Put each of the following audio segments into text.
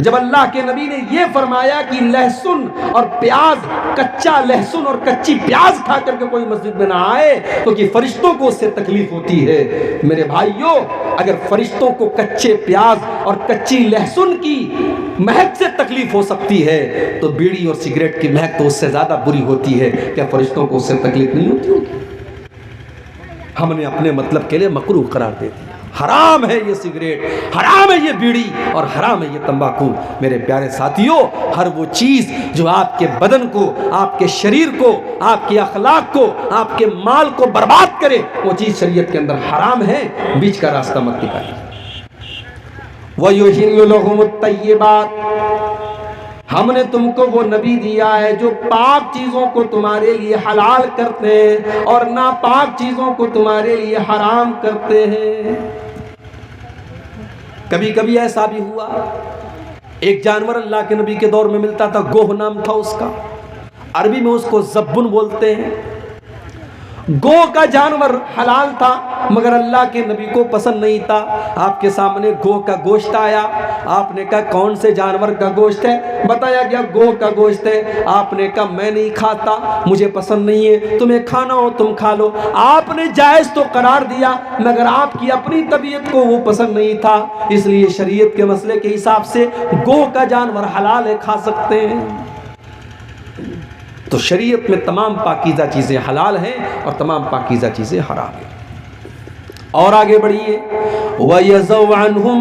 جب اللہ کے نبی نے یہ فرمایا کہ لہسن اور پیاز، کچا لہسن اور کچی پیاز کھا کر کے کوئی مسجد میں نہ آئے تو کہ فرشتوں کو اس سے تکلیف ہوتی ہے، میرے بھائیوں اگر فرشتوں کو کچے پیاز اور کچی لہسن کی مہک سے تکلیف ہو سکتی ہے تو بیڑی اور سگریٹ کی مہک تو اس سے زیادہ بری ہوتی ہے، کیا فرشتوں کو اس سے تکلیف نہیں ہوتی ہوگی؟ ہم نے اپنے مطلب کے لیے مکروہ قرار دے دیا، حرام ہے یہ سگریٹ، حرام ہے یہ بیڑی اور حرام ہے یہ تمباکو۔ میرے پیارے ساتھیوں، ہر وہ چیز جو آپ کے بدن کو، آپ کے شریر کو، آپ کے اخلاق کو، آپ کے مال کو برباد کرے، وہ چیز شریعت کے اندر حرام ہے، بیچ کا راستہ مت نکالیے۔ وَيُحِلُّ لَهُمُ الطَّيِّبَاتِ، ہم نے تم کو وہ نبی دیا ہے جو پاک چیزوں کو تمہارے لیے حلال کرتے ہیں اور ناپاک چیزوں کو تمہارے لیے حرام کرتے ہیں۔ کبھی کبھی ایسا بھی ہوا، ایک جانور اللہ کے نبی کے دور میں ملتا تھا، گوہ نام تھا اس کا، عربی میں اس کو زبن بولتے ہیں۔ گو کا جانور حلال تھا مگر اللہ کے نبی کو پسند نہیں تھا۔ آپ کے سامنے گو کا گوشت آیا، آپ نے کہا کون سے جانور کا گوشت ہے؟ بتایا گیا گو کا گوشت ہے۔ آپ نے کہا میں نہیں کھاتا، مجھے پسند نہیں ہے، تمہیں کھانا ہو تم کھا لو۔ آپ نے جائز تو قرار دیا مگر آپ کی اپنی طبیعت کو وہ پسند نہیں تھا، اس لیے شریعت کے مسئلے کے حساب سے گو کا جانور حلال ہے، کھا سکتے ہیں۔ تو شریعت میں تمام پاکیزہ چیزیں حلال ہیں اور تمام پاکیزہ چیزیں حرام ہیں۔ اور آگے بڑھیے، وَيَزَوْ عَنْهُمْ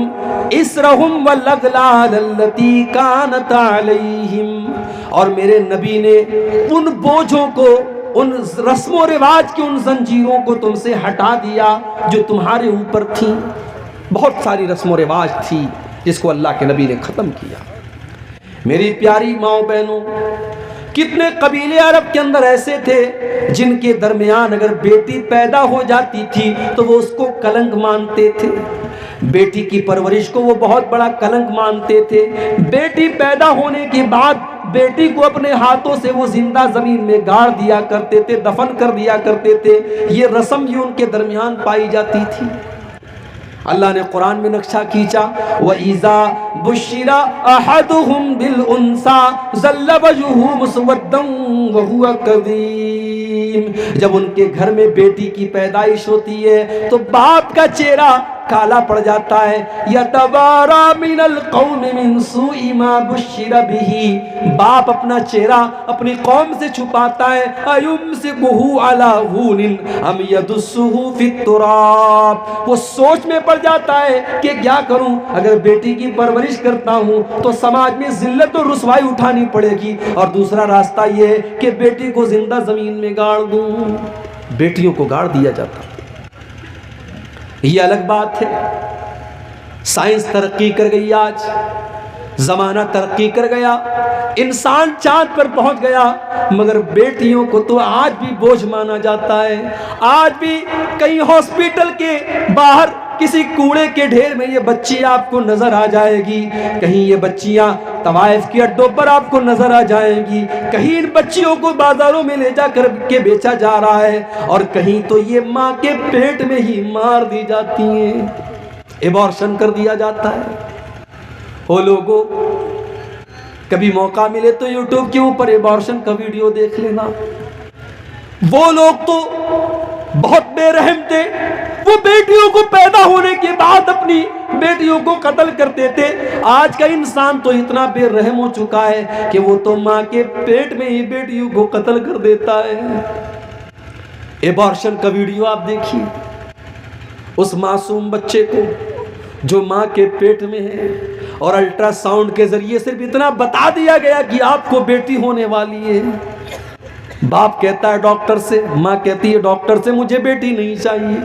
إِسْرَهُمْ وَالْأَغْلَالَ الَّتِي كَانَتْ عَلَيْهِمْ، اور میرے نبی نے ان بوجھوں کو، ان رسم و رواج کی ان زنجیروں کو تم سے ہٹا دیا جو تمہارے اوپر تھیں۔ بہت ساری رسم و رواج تھی جس کو اللہ کے نبی نے ختم کیا۔ میری پیاری ماؤں بہنوں، کتنے قبیلے عرب کے اندر ایسے تھے جن کے درمیان اگر بیٹی پیدا ہو جاتی تھی تو وہ اس کو کلنک مانتے تھے، بیٹی کی پرورش کو وہ بہت بڑا کلنک مانتے تھے۔ بیٹی پیدا ہونے کے بعد بیٹی کو اپنے ہاتھوں سے وہ زندہ زمین میں گاڑ دیا کرتے تھے، دفن کر دیا کرتے تھے، یہ رسم بھی ان کے درمیان پائی جاتی تھی۔ اللہ نے قرآن میں نقشہ کھینچا، وَإِذَا بُشِّرَ أَحَدُهُمْ بِالْأُنْثَىٰ ظَلَّ وَجْهُهُ مُسْوَدًّا وَهُوَ كَظِيمٌ، جب ان کے گھر میں بیٹی کی پیدائش ہوتی ہے تو باپ کا چہرہ کالا پڑ جاتا ہے، يَتَوَارَىٰ مِنَ الْقَوْمِ مِنْ سُوءِ مَا بُشِّرَ بِهِ، باپ اپنا چہرہ اپنی قوم سے چھپاتا ہے، أَيُمْسِكُهُ عَلَىٰ هُونٍ أَمْ يَدُسُّهُ فِي التُّرَابِ، وہ سوچ میں پڑ جاتا ہے کہ کیا کروں، اگر بیٹی کی پرورش کرتا ہوں تو سماج میں ذلت و رسوائی اٹھانی پڑے گی، اور دوسرا راستہ یہ ہے کہ بیٹی کو زندہ زمین میں گاڑ دوں۔ بیٹیوں کو گاڑ دیا جاتا، یہ الگ بات ہے۔ سائنس ترقی کر گئی، آج زمانہ ترقی کر گیا، انسان چاند پر پہنچ گیا، مگر بیٹیوں کو تو آج بھی بوجھ مانا جاتا ہے۔ آج بھی کئی ہاسپٹل کے باہر کسی کوڑے کے ڈھیر میں یہ بچی آپ کو نظر آ جائے گی، کہیں یہ بچیاں طوائف کے اڈوں پر آپ کو نظر آ جائیں گی، کہیں ان بچیوں کو بازاروں میں لے جا کر کے بیچا جا رہا ہے، اور کہیں تو یہ ماں کے پیٹ میں ہی مار دی جاتی ہیں، ایبارشن کر دیا جاتا ہے۔ وہ لوگوں، کبھی موقع ملے تو یوٹیوب کے اوپر ایبارشن کا ویڈیو دیکھ لینا۔ وہ لوگ تو بہت بے رحم تھے، وہ بیٹیوں کو پیدا ہونے کے بعد اپنی بیٹیوں کو قتل کرتے تھے۔ آج کا انسان تو اتنا بے رحم ہو چکا ہے کہ وہ تو ماں کے پیٹ میں ہی بیٹیوں کو قتل کر دیتا ہے۔ ایبارشن کا ویڈیو آپ دیکھیے، اس معصوم بچے کو جو ماں کے پیٹ میں ہے، اور الٹرا ساؤنڈ کے ذریعے صرف اتنا بتا دیا گیا کہ آپ کو بیٹی ہونے والی ہے۔ باپ کہتا ہے ڈاکٹر سے، ماں کہتی ہے ڈاکٹر سے مجھے بیٹی نہیں چاہیے،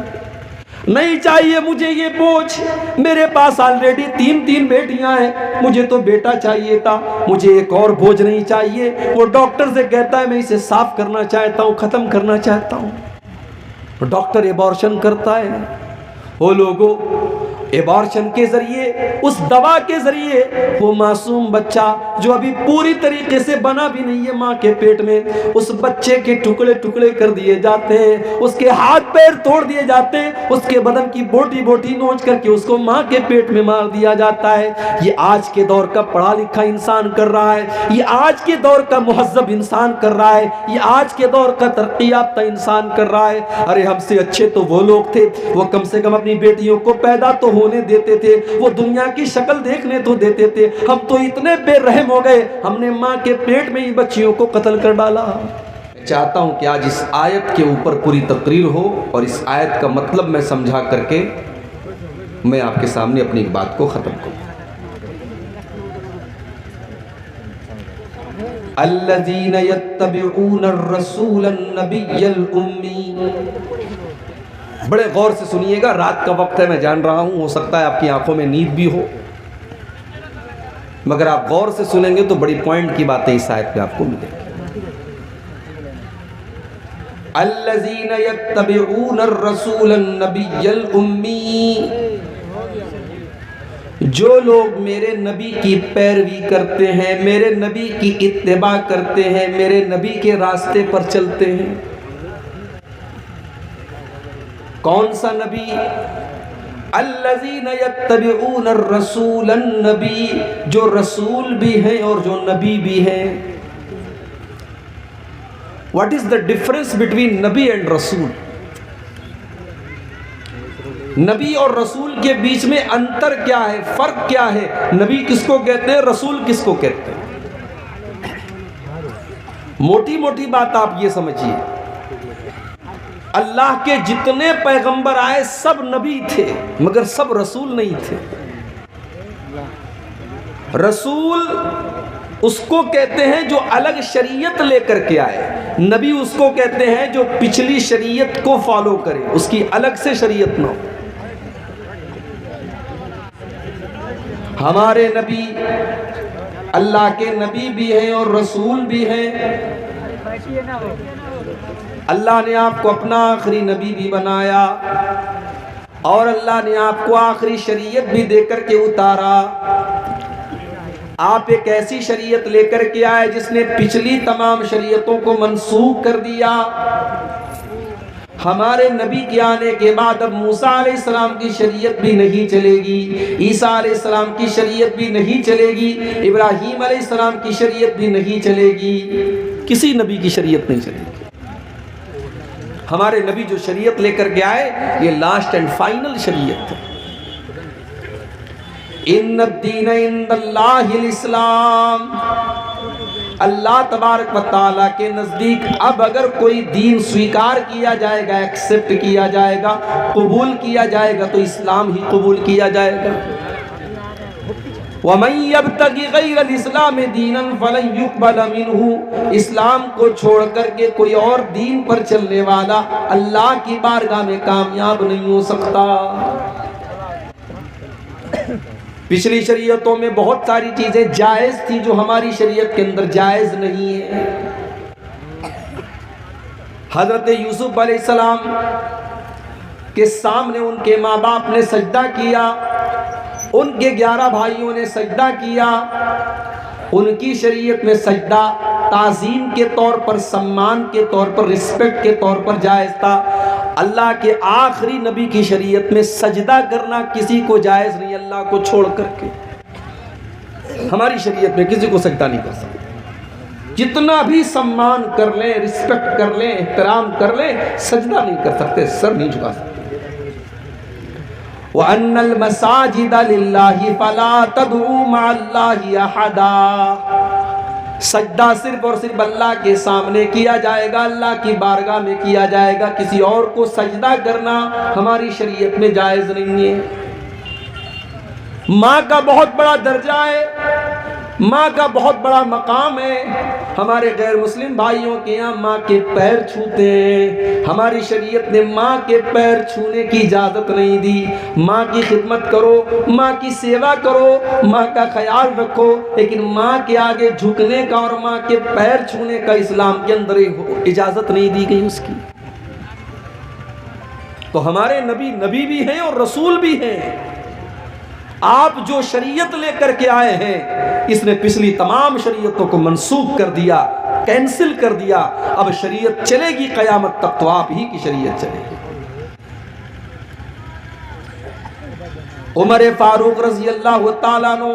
نہیں چاہیے مجھے یہ بوجھ، میرے پاس آلریڈی تین بیٹیاں ہیں، مجھے تو بیٹا چاہیے تھا، مجھے ایک اور بوجھ نہیں چاہیے۔ وہ ڈاکٹر سے کہتا ہے میں اسے صاف کرنا چاہتا ہوں، ختم کرنا چاہتا ہوں۔ ڈاکٹر ایبارشن کرتا ہے۔ وہ لوگوں، ایبارشن کے ذریعے، اس دوا کے ذریعے وہ معصوم بچہ جو ابھی پوری طریقے سے بنا بھی نہیں ہے ماں کے پیٹ میں، اس بچے کے ٹکڑے ٹکڑے کر دیے جاتے ہیں، اس کے ہاتھ پیر توڑ دیے جاتے ہیں، اس کے بدن کی بوٹی بوٹی نوچ کر کے اس کو ماں کے پیٹ میں مار دیا جاتا ہے۔ یہ آج کے دور کا پڑھا لکھا انسان کر رہا ہے، یہ آج کے دور کا مہذب انسان کر رہا ہے، یہ آج کے دور کا ترقی یافتہ انسان کر رہا ہے۔ ارے ہم سے اچھے تو وہ لوگ تھے، وہ کم سے کم اپنی بیٹیوں کو پیدا تو ہونے دیتے تھے، وہ دنیا کی شکل دیکھنے تو دیتے تھے۔ ہم تو اتنے بے رحم ہو گئے، ہم نے ماں کے پیٹ میں ہی بچیوں کو قتل کر ڈالا۔ چاہتا ہوں کہ آج اس آیت کے اوپر پوری تقریر ہو اور اس آیت کا مطلب میں سمجھا کر کے میں آپ کے سامنے اپنی ایک بات کو ختم کروں۔ الذین یتبعون الرسول النبی الامی، بڑے غور سے سنیے گا، رات کا وقت ہے، میں جان رہا ہوں، ہو سکتا ہے آپ کی آنکھوں میں نیند بھی ہو، مگر آپ غور سے سنیں گے تو بڑی پوائنٹ کی باتیں اس آیت میں آپ کو ملیں گی۔ الذین یتبعون الرسول النبی الامی، جو لوگ میرے نبی کی پیروی کرتے ہیں، میرے نبی کی اتباع کرتے ہیں، میرے نبی کے راستے پر چلتے ہیں۔ کون سا نبی؟ الذین یتبعون الرسول النبی، جو رسول بھی ہیں اور جو نبی بھی ہیں۔ What is the difference between نبی and رسول؟ نبی اور رسول کے بیچ میں انتر کیا ہے، فرق کیا ہے؟ نبی کس کو کہتے ہیں، رسول کس کو کہتے ہیں؟ موٹی موٹی بات آپ یہ سمجھیے، اللہ کے جتنے پیغمبر آئے سب نبی تھے مگر سب رسول نہیں تھے۔ رسول اس کو کہتے ہیں جو الگ شریعت لے کر کے آئے، نبی اس کو کہتے ہیں جو پچھلی شریعت کو فالو کرے، اس کی الگ سے شریعت نہ ہو۔ ہمارے نبی اللہ کے نبی بھی ہیں اور رسول بھی ہیں۔ اللہ نے آپ کو اپنا آخری نبی بھی بنایا اور اللہ نے آپ کو آخری شریعت بھی دے کر کے اتارا۔ آپ ایک ایسی شریعت لے کر کے آئے جس نے پچھلی تمام شریعتوں کو منسوخ کر دیا۔ ہمارے نبی کے آنے کے بعد اب موسیٰ علیہ السلام کی شریعت بھی نہیں چلے گی، عیسیٰ علیہ السلام کی شریعت بھی نہیں چلے گی، ابراہیم علیہ السلام کی شریعت بھی نہیں چلے گی، کسی نبی کی شریعت نہیں چلے گی۔ ہمارے نبی جو شریعت لے کر کے آئے یہ لاسٹ اینڈ فائنل شریعت ہے۔ ان الدین عند اللہ الاسلام، اللہ تبارک و تعالیٰ کے نزدیک اب اگر کوئی دین سویکار کیا جائے گا، ایکسپٹ کیا جائے گا، قبول کیا جائے گا تو اسلام ہی قبول کیا جائے گا۔ وَمَن يَبْتَغِ غَيْرَ الْإِسْلَامِ دِينًا فَلَن يُقْبَلَ مِنْهُ، اسلام کو چھوڑ کر کے کوئی اور دین پر چلنے والا اللہ کی بارگاہ میں کامیاب نہیں ہو سکتا۔ پچھلی شریعتوں میں بہت ساری چیزیں جائز تھی جو ہماری شریعت کے اندر جائز نہیں ہے۔ حضرت یوسف علیہ السلام کے سامنے ان کے ماں باپ نے سجدہ کیا، ان کے 11 بھائیوں نے سجدہ کیا۔ ان کی شریعت میں سجدہ تعظیم کے طور پر، سمان کے طور پر، رسپیکٹ کے طور پر جائز تھا۔ اللہ کے آخری نبی کی شریعت میں سجدہ کرنا کسی کو جائز نہیں، اللہ کو چھوڑ کر کے۔ ہماری شریعت میں کسی کو سجدہ نہیں کر سکتے، جتنا بھی سمان کر لیں، رسپیکٹ کر لیں، احترام کر لیں، سجدہ نہیں کر سکتے، سر نہیں جھکا سکتے۔ وَأَنَّ الْمَسَاجِدَ لِلَّهِ فَلَا تَدْعُوا مَعَ اللَّهِ أَحَدًا، سجدہ صرف اور صرف اللہ کے سامنے کیا جائے گا، اللہ کی بارگاہ میں کیا جائے گا، کسی اور کو سجدہ کرنا ہماری شریعت میں جائز نہیں ہے۔ ماں کا بہت بڑا درجہ ہے، ماں کا بہت بڑا مقام ہے۔ ہمارے غیر مسلم بھائیوں کے یہاں ماں کے پیر چھوتے ہیں، ہماری شریعت نے ماں کے پیر چھونے کی اجازت نہیں دی۔ ماں کی خدمت کرو، ماں کی سیوا کرو، ماں کا خیال رکھو، لیکن ماں کے آگے جھکنے کا اور ماں کے پیر چھونے کا اسلام کے اندر اجازت نہیں دی گئی اس کی۔ تو ہمارے نبی نبی بھی ہیں اور رسول بھی ہیں۔ آپ جو شریعت لے کر کے آئے ہیں اس نے پچھلی تمام شریعتوں کو منسوخ کر دیا، کینسل کر دیا، اب شریعت چلے گی قیامت تک تو آپ ہی کی شریعت چلے گی۔ عمر فاروق رضی اللہ تعالیٰ عنہ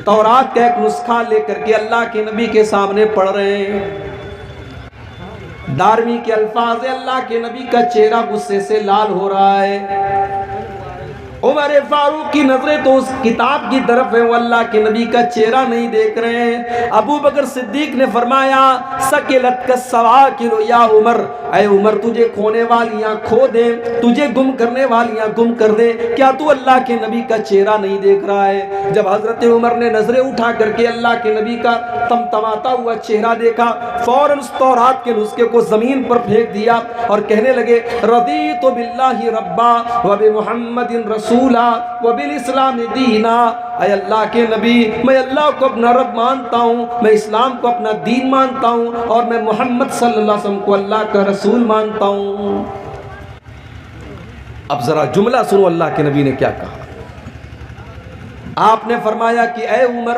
تورات کا ایک نسخہ لے کر کے اللہ کے نبی کے سامنے پڑھ رہے ہیں، دارویں کے الفاظ اللہ کے نبی کا چہرہ غصے سے لال ہو رہا ہے۔ عمر فاروق کی نظریں تو اس کتاب کی طرف ہے، وہ اللہ کے نبی کا چہرہ نہیں دیکھ رہے ہیں۔ ابو بکر صدیق نے فرمایا سکلت کا سواکل یا عمر، اے عمر تجھے کھونے والیاں کھو دیں، تجھے گم کرنے والیاں گم کر دیں، کیا تو اللہ کے نبی کا چہرہ نہیں دیکھ رہا ہے؟ جب حضرت عمر نے نظریں اٹھا کر کے اللہ کے نبی کا تمتماتا ہوا چہرہ دیکھا، فوراً اس تورات کے نسخے کو زمین پر پھینک دیا اور کہنے لگے رضیت باللہ ربا وبمحمد رسولا وبالاسلام دینا، اے اللہ کے نبی میں اللہ کو اپنا رب مانتا ہوں، میں اسلام کو اپنا دین مانتا ہوں، اور میں محمد صلی اللہ علیہ وسلم کو اللہ کا رسول مانتا ہوں۔ اب ذرا جملہ سنو اللہ کے نبی نے کیا کہا۔ آپ نے فرمایا کہ اے عمر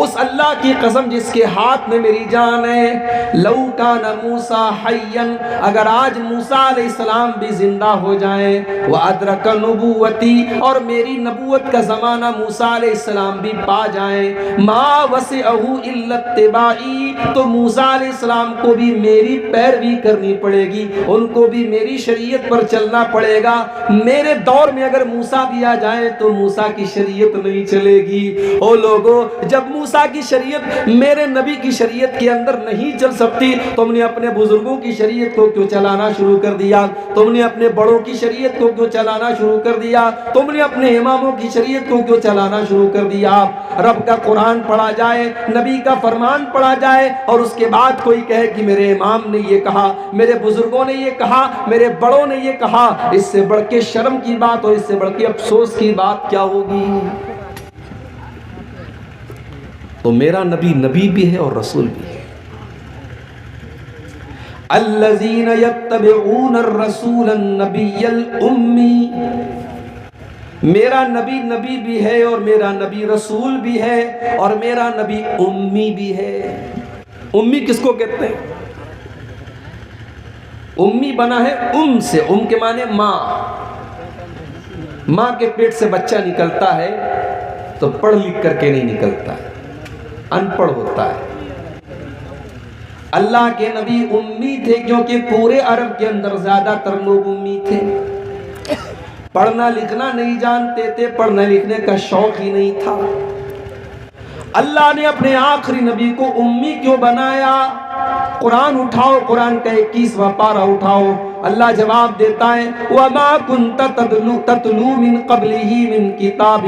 اس اللہ کی قسم جس کے ہاتھ میں میری جان ہے، لو کان موسیٰ حیا، اگر آج موسیٰ علیہ السلام بھی زندہ ہو جائیں، وادرک نبوتی، اور میری نبوت کا زمانہ موسیٰ علیہ السلام بھی پا جائیں، ما وسعہ الا اتباعی، تو موسیٰ علیہ السلام کو بھی میری پیروی کرنی پڑے گی، ان کو بھی میری شریعت پر چلنا پڑے گا۔ میرے دور میں اگر موسیٰ بھی آ جائیں تو موسیٰ کی شریعت نہیں چلے گی۔ او لوگو، جب موسیٰ کی شریعت میرے نبی کی شریعت کے اندر نہیں چل سکتی، تم نے اپنے بزرگوں کی شریعت کو کیوں چلانا شروع کر دیا؟ تم نے اپنے بڑوں کی شریعت کو کیوں چلانا شروع کر دیا؟ تم نے اپنے اماموں کی شریعت کو کیوں چلانا شروع کر دیا؟ رب کا قرآن پڑھا جائے، نبی کا فرمان پڑھا جائے، اور اس کے بعد کوئی کہے کہ میرے امام نے یہ کہا، میرے بزرگوں نے یہ کہا، میرے بڑوں نے یہ کہا، اس سے بڑھ کے شرم کی بات اور اس سے بڑھ کے افسوس کی بات کیا ہوگی؟ تو میرا نبی نبی بھی ہے اور رسول بھی ہے۔ الذین یتبعون الرسول النبی الامی، میرا نبی نبی بھی ہے اور میرا نبی رسول بھی ہے اور میرا نبی امی بھی ہے۔ امی کس کو کہتے ہیں؟ امی بنا ہے ام سے، ام کے معنی ماں۔ ماں کے پیٹ سے بچہ نکلتا ہے تو پڑھ لکھ کر کے نہیں نکلتا ہے، ان پڑھ ہوتا ہے۔ اللہ کے نبی امی تھے کیونکہ پورے عرب کے اندر زیادہ تر لوگ امی تھے، پڑھنا لکھنا نہیں جانتے تھے، پڑھنے لکھنے کا شوق ہی نہیں تھا۔ اللہ نے اپنے آخری نبی کو امی کیوں بنایا؟ قرآن اٹھاؤ، قرآن کا 21واں پارہ اٹھاؤ، اللہ جواب دیتا ہے وَمَا كُنْتَ تَتْلُو مِن قَبْلِهِ مِن كِتَابٍ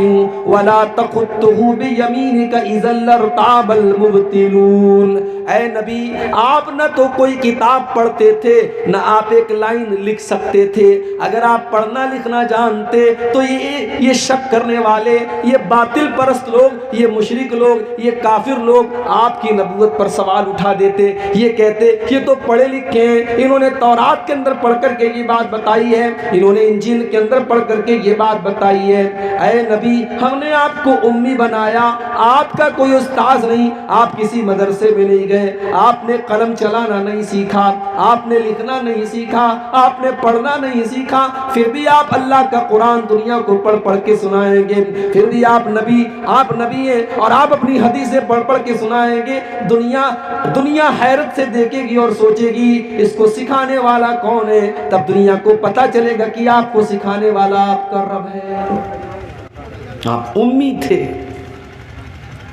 وَلَا تَخُطُّهُ بِيَمِينِكَ إِذًا لَارْتَابَ الْمُبْطِلُونَ۔ اے نبی آپ نہ تو کوئی کتاب پڑھتے تھے، نہ آپ ایک لائن لکھ سکتے تھے۔ اگر آپ پڑھنا لکھنا جانتے تو یہ شک کرنے والے، یہ باطل پرست لوگ، یہ مشرک لوگ، یہ کافر لوگ آپ کی نبوت پر سوال اٹھا دیتے، یہ کہتے یہ تو پڑھے لکھے ہیں، انہوں نے تورات کے اندر پڑھ کر کے یہ بات بتائی ہے، انہوں نے انجیل کے اندر پڑھ کر کے یہ بات بتائی ہے۔ اے نبی ہم نے آپ کو امی بنایا، آپ کا کوئی استاذ نہیں، آپ کسی مدرسے میں نہیں گئے، آپ نے قلم چلانا نہیں سیکھا، آپ نے لکھنا نہیں سیکھا، آپ نے پڑھنا نہیں سیکھا، پھر بھی آپ اللہ کا قرآن دنیا کو پڑھ پڑھ کے سنائیں گے، پھر بھی آپ نبی ہیں اور آپ اپنی حدیثیں پڑھ پڑھ کے سنائیں گے۔ دنیا حیرت سے دیکھے گی اور سوچے گی اس کو سکھانے والا کون ہے، تب دنیا کو پتہ چلے گا کہ آپ کو سکھانے والا آپ کا رب ہے۔ آپ امی تھے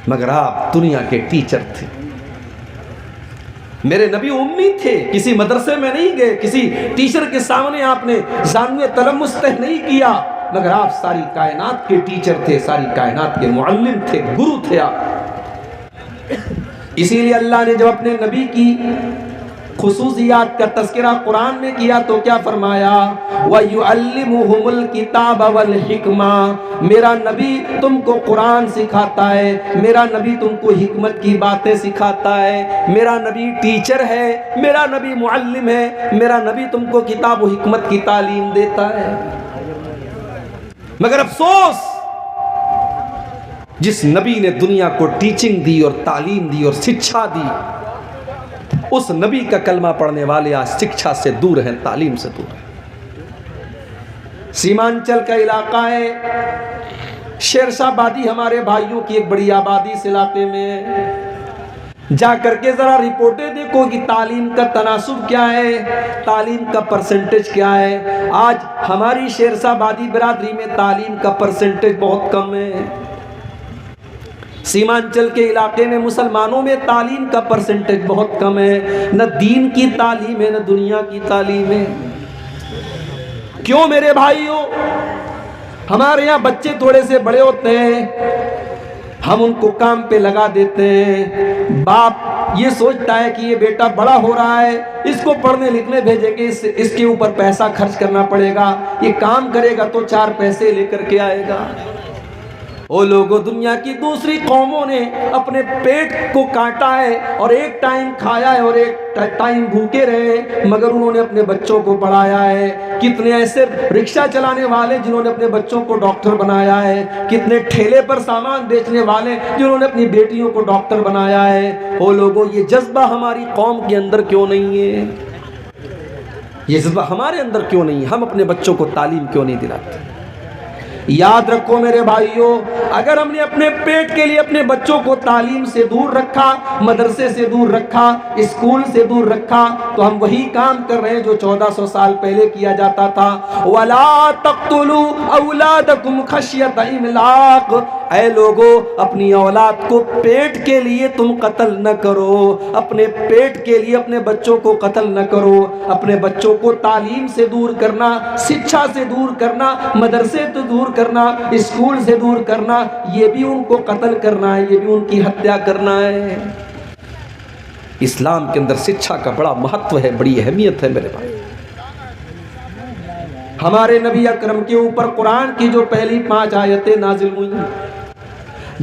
مگر آپ دنیا کے ٹیچر تھے۔ میرے نبی امی تھے، کسی مدرسے میں نہیں گئے، کسی ٹیچر کے سامنے آپ نے زانوے تلمس طے نہیں کیا، مگر آپ ساری کائنات کے ٹیچر تھے، ساری کائنات کے معلم تھے، گرو تھے آپ۔ اسی لیے اللہ نے جب اپنے نبی کی خصوصیات کا تذکرہ قرآن میں کیا تو کیا فرمایا؟ وَيُعَلِّمُهُمُ الْكِتَابَ وَالْحِكْمَةَ، میرا نبی تم کو قرآن سکھاتا ہے، میرا نبی تم کو حکمت کی باتیں سکھاتا ہے، میرا نبی ٹیچر ہے، میرا نبی معلم ہے، میرا نبی تم کو کتاب و حکمت کی تعلیم دیتا ہے۔ مگر افسوس، جس نبی نے دنیا کو ٹیچنگ دی اور تعلیم دی اور شکشا دی، اس نبی کا کلمہ پڑھنے والے آج شکشا سے دور ہیں، تعلیم سے دور ہیں۔ سیمانچل کا علاقہ ہے، شیرشاہ آبادی ہمارے بھائیوں کی ایک بڑی آبادی اس علاقے میں ہے۔ جا کر کے ذرا رپورٹیں دیکھو کہ تعلیم کا تناسب کیا ہے، تعلیم کا پرسنٹیج کیا ہے۔ آج ہماری شیرشاہ آبادی برادری میں تعلیم کا پرسنٹیج بہت کم ہے۔ سیمانچل کے علاقے میں مسلمانوں میں تعلیم کا پرسنٹیج بہت کم ہے، نہ دین کی تعلیم ہے نہ دنیا کی تعلیم ہے۔ کیوں میرے بھائیوں؟ ہمارے یہاں بچے تھوڑے سے بڑے ہوتے ہیں، ہم ان کو کام پہ لگا دیتے ہیں۔ باپ یہ سوچتا ہے کہ یہ بیٹا بڑا ہو رہا ہے، اس کو پڑھنے لکھنے بھیجے گے، اس کے اوپر پیسہ خرچ کرنا پڑے گا، یہ کام کرے گا تو 4 پیسے لے کر کے آئے گا۔ وہ لوگوں، دنیا کی دوسری قوموں نے اپنے پیٹ کو کاٹا ہے اور ایک ٹائم کھایا ہے اور ایک ٹائم بھوکے رہے، مگر انہوں نے اپنے بچوں کو پڑھایا ہے۔ کتنے ایسے رکشہ چلانے والے جنہوں نے اپنے بچوں کو ڈاکٹر بنایا ہے، کتنے ٹھیلے پر سامان بیچنے والے جنہوں نے اپنی بیٹیوں کو ڈاکٹر بنایا ہے۔ وہ لوگوں، یہ جذبہ ہماری قوم کے اندر کیوں نہیں ہے؟ یہ جذبہ ہمارے اندر کیوں نہیں ہے؟ ہم اپنے بچوں کو تعلیم کیوں نہیں دلاتے؟ یاد رکھو میرے بھائیوں، اگر ہم نے اپنے پیٹ کے لیے اپنے بچوں کو تعلیم سے دور رکھا، مدرسے سے دور رکھا، اسکول سے دور رکھا، تو ہم وہی کام کر رہے ہیں جو 1400 سال پہلے کیا جاتا تھا۔ وَلَا تَقْتُلُوا أَوْلَادَكُمْ خَشْيَةَ إِمْلَاقٍ، اے لوگو، اپنی اولاد کو پیٹ کے لیے تم قتل نہ کرو، اپنے پیٹ کے لیے اپنے بچوں کو قتل نہ کرو۔ اپنے بچوں کو تعلیم سے دور کرنا، شکشا سے دور کرنا، مدرسے سے دور کرنا، اسکول سے دور کرنا، یہ بھی ان کو قتل کرنا ہے، یہ بھی ان کی ہتیا کرنا ہے۔ اسلام کے اندر شکشا کا بڑا مہتو ہے، بڑی اہمیت ہے میرے بھائی۔ ہمارے نبی اکرم کے اوپر قرآن کی جو پہلی 5 آیتیں نازل ہوئی،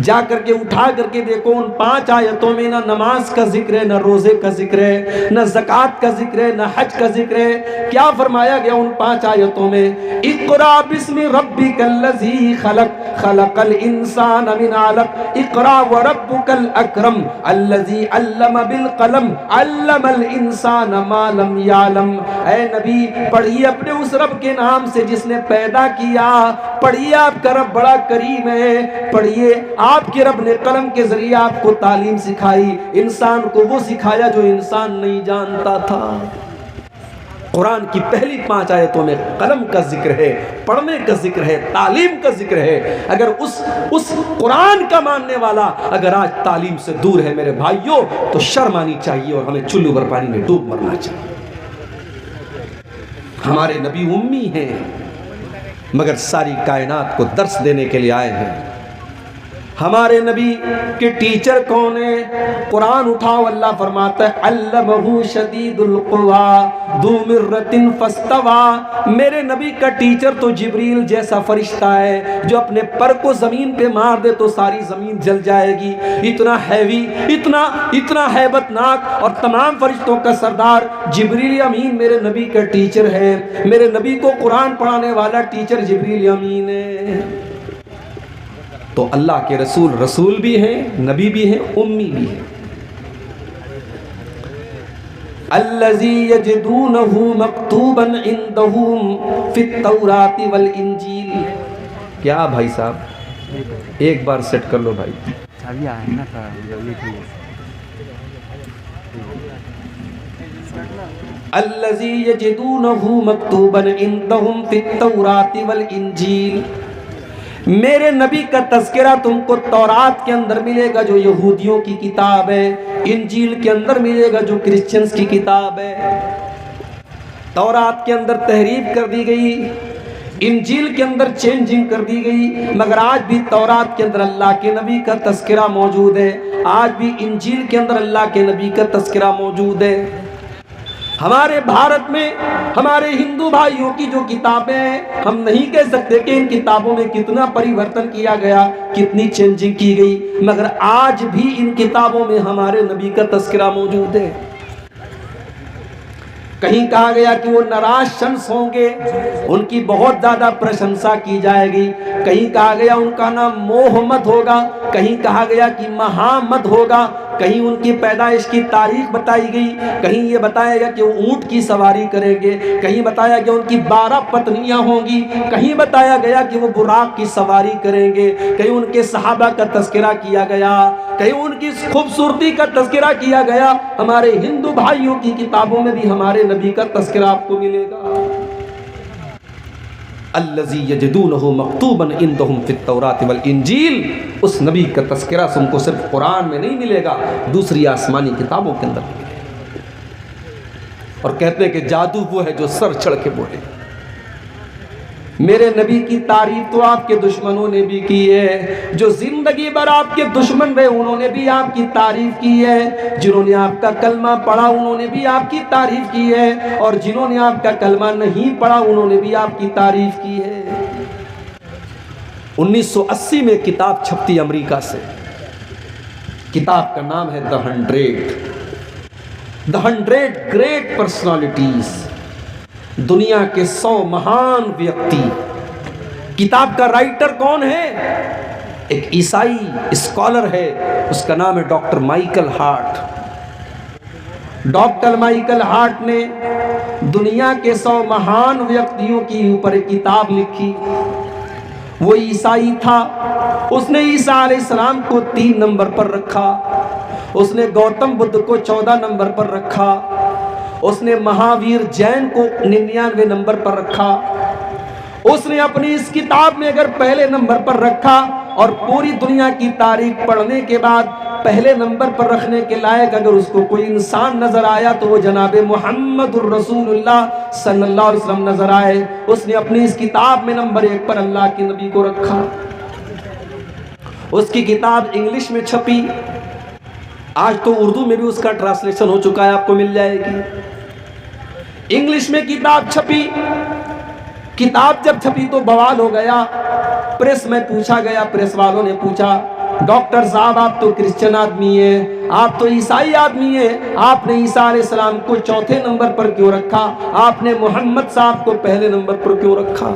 جا کر کے اٹھا کر کے دیکھو، ان 5 آیتوں میں نہ نماز کا ذکر ہے، نہ روزے کا ذکر ہے، نہ زکوٰۃ کا ذکر ہے، نہ حج کا ذکر ہے۔ کیا فرمایا گیا ان 5 آیتوں میں؟ اقرا بسم ربک الذی خلق، خلق الانسان من علق، اقرا وربک الاکرم الذی علم بالقلم، علم الانسان ما لم یعلم۔ اے نبی، پڑھیے اپنے اس رب کے نام سے جس نے پیدا کیا، پڑھیے آپ کا رب بڑا کریم ہے، پڑھیے آپ کے رب نے قلم کے ذریعے آپ کو تعلیم سکھائی، انسان کو وہ سکھایا جو انسان نہیں جانتا تھا۔ قرآن کی پہلی 5 آیتوں میں قلم کا ذکر ہے، پڑھنے کا ذکر ہے، تعلیم کا ذکر ہے۔ اگر اس قرآن کا ماننے والا اگر آج تعلیم سے دور ہے میرے بھائیوں، تو شرم آنی چاہیے اور ہمیں چلو بھر پانی میں ڈوب مرنا چاہیے۔ ہمارے نبی امی ہیں، مگر ساری کائنات کو درس دینے کے لیے آئے ہیں۔ ہمارے نبی کے ٹیچر کون ہیں؟ قرآن اٹھاؤ، اللہ فرماتا ہے علمہ شدید القویٰ ذو مرۃ فاستویٰ۔ میرے نبی کا ٹیچر تو جبریل جیسا فرشتہ ہے، جو اپنے پر کو زمین پہ مار دے تو ساری زمین جل جائے گی۔ اتنا ہیوی، اتنا ہیبت ناک اور تمام فرشتوں کا سردار جبریل امین میرے نبی کا ٹیچر ہے۔ میرے نبی کو قرآن پڑھانے والا ٹیچر جبریل امین ہے۔ تو اللہ کے رسول بھی ہیں، نبی بھی ہیں، امی بھی ہیں۔ الذی یجدونہ مکتوبا عندہم فی التوراۃ والانجیل۔ کیا بھائی صاحب، ایک بار سیٹ کر لو بھائی۔ الذی یجدونہ مکتوبا عندہم فی التوراۃ والانجیل۔ میرے نبی کا تذکرہ تم کو تورات کے اندر ملے گا جو یہودیوں کی کتاب ہے، انجیل کے اندر ملے گا جو کرسچنز کی کتاب ہے۔ تورات کے اندر تحریف کر دی گئی، انجیل کے اندر چینجنگ کر دی گئی، مگر آج بھی تورات کے اندر اللہ کے نبی کا تذکرہ موجود ہے، آج بھی انجیل کے اندر اللہ کے نبی کا تذکرہ موجود ہے۔ ہمارے بھارت میں ہمارے ہندو بھائیوں کی جو کتابیں ہیں، ہم نہیں کہہ سکتے کہ ان کتابوں میں کتنا پریورتن کیا گیا، کتنی چینجنگ کی گئی، مگر آج بھی ان کتابوں میں ہمارے نبی کا تذکرہ موجود ہے۔ کہیں کہا گیا کہ وہ نراج شمس ہوں گے، ان کی بہت زیادہ پرشنسا کی جائے گی، کہیں کہا گیا ان کا نام محمد ہوگا، کہیں کہا گیا کہ محمد ہوگا، کہیں ان کی پیدائش کی تاریخ بتائی گئی، کہیں یہ بتایا گیا کہ وہ اونٹ کی سواری کریں گے، کہیں بتایا گیا ان کی 12 پتنیاں ہوں گی، کہیں بتایا گیا کہ وہ براق کی سواری کریں گے، کہیں ان کے صحابہ کا تذکرہ کیا گیا، کہیں ان کی خوبصورتی کا تذکرہ کیا گیا۔ ہمارے ہندو بھائیوں کی کتابوں میں بھی ہمارے نبی کا تذکرہ آپ کو ملے گا۔ الذی یجدونہ مکتوبا عندہم فی التوراۃ والانجیل، اس نبی کا تذکرہ تم کو صرف قرآن میں نہیں ملے گا، دوسری آسمانی کتابوں کے اندر ملے گا۔ اور کہتے ہیں کہ جادو وہ ہے جو سر چڑھ کے بولے۔ میرے نبی کی تعریف تو آپ کے دشمنوں نے بھی کی ہے، جو زندگی بھر آپ کے دشمن رہے انہوں نے بھی آپ کی تعریف کی ہے، جنہوں نے آپ کا کلمہ پڑھا انہوں نے بھی آپ کی تعریف کی ہے، اور جنہوں نے آپ کا کلمہ نہیں پڑھا انہوں نے بھی آپ کی تعریف کی ہے۔ 1980 میں کتاب چھپتی امریکہ سے، کتاب کا نام ہے The 100 Great Personalities، دنیا کے 100 مہان ویکتی۔ کتاب کا رائٹر کون ہے؟ ایک عیسائی اسکالر ہے، اس کا نام ہے doctor Michael Hart. Doctor Michael Hart نے دنیا کے 100 مہان ویکتیوں کی اوپر ایک کتاب لکھی۔ وہ عیسائی تھا، اس نے عیسیٰ علیہ السلام کو 3 نمبر پر رکھا، اس نے گوتم بدھ کو 14 نمبر پر رکھا، اس نے مہاویر جین کو 99 نمبر پر رکھا۔ اس نے اپنی اس کتاب میں اگر پہلے نمبر پر رکھا، اور پوری دنیا کی تاریخ پڑھنے کے بعد پہلے نمبر پر رکھنے کے لائق اگر اس کو کوئی انسان نظر آیا تو وہ جناب محمد الرسول اللہ صلی اللہ علیہ وسلم نظر آئے۔ اس نے اپنی اس کتاب میں نمبر 1 پر اللہ کے نبی کو رکھا۔ اس کی کتاب انگلش میں چھپی، آج تو اردو میں بھی اس کا ٹرانسلیشن ہو چکا ہے، آپ کو مل جائے گی۔ انگلش میں کتاب چھپی، کتاب جب چھپی تو بوال ہو گیا، پریس میں پوچھا گیا، پریس والوں نے پوچھا ڈاکٹر صاحب آپ تو کرسچن آدمی ہیں، آپ تو عیسائی آدمی ہیں، آپ نے عیسیٰ علیہ السلام کو 4 نمبر پر کیوں رکھا، آپ نے محمد صاحب کو پہلے نمبر پر کیوں رکھا؟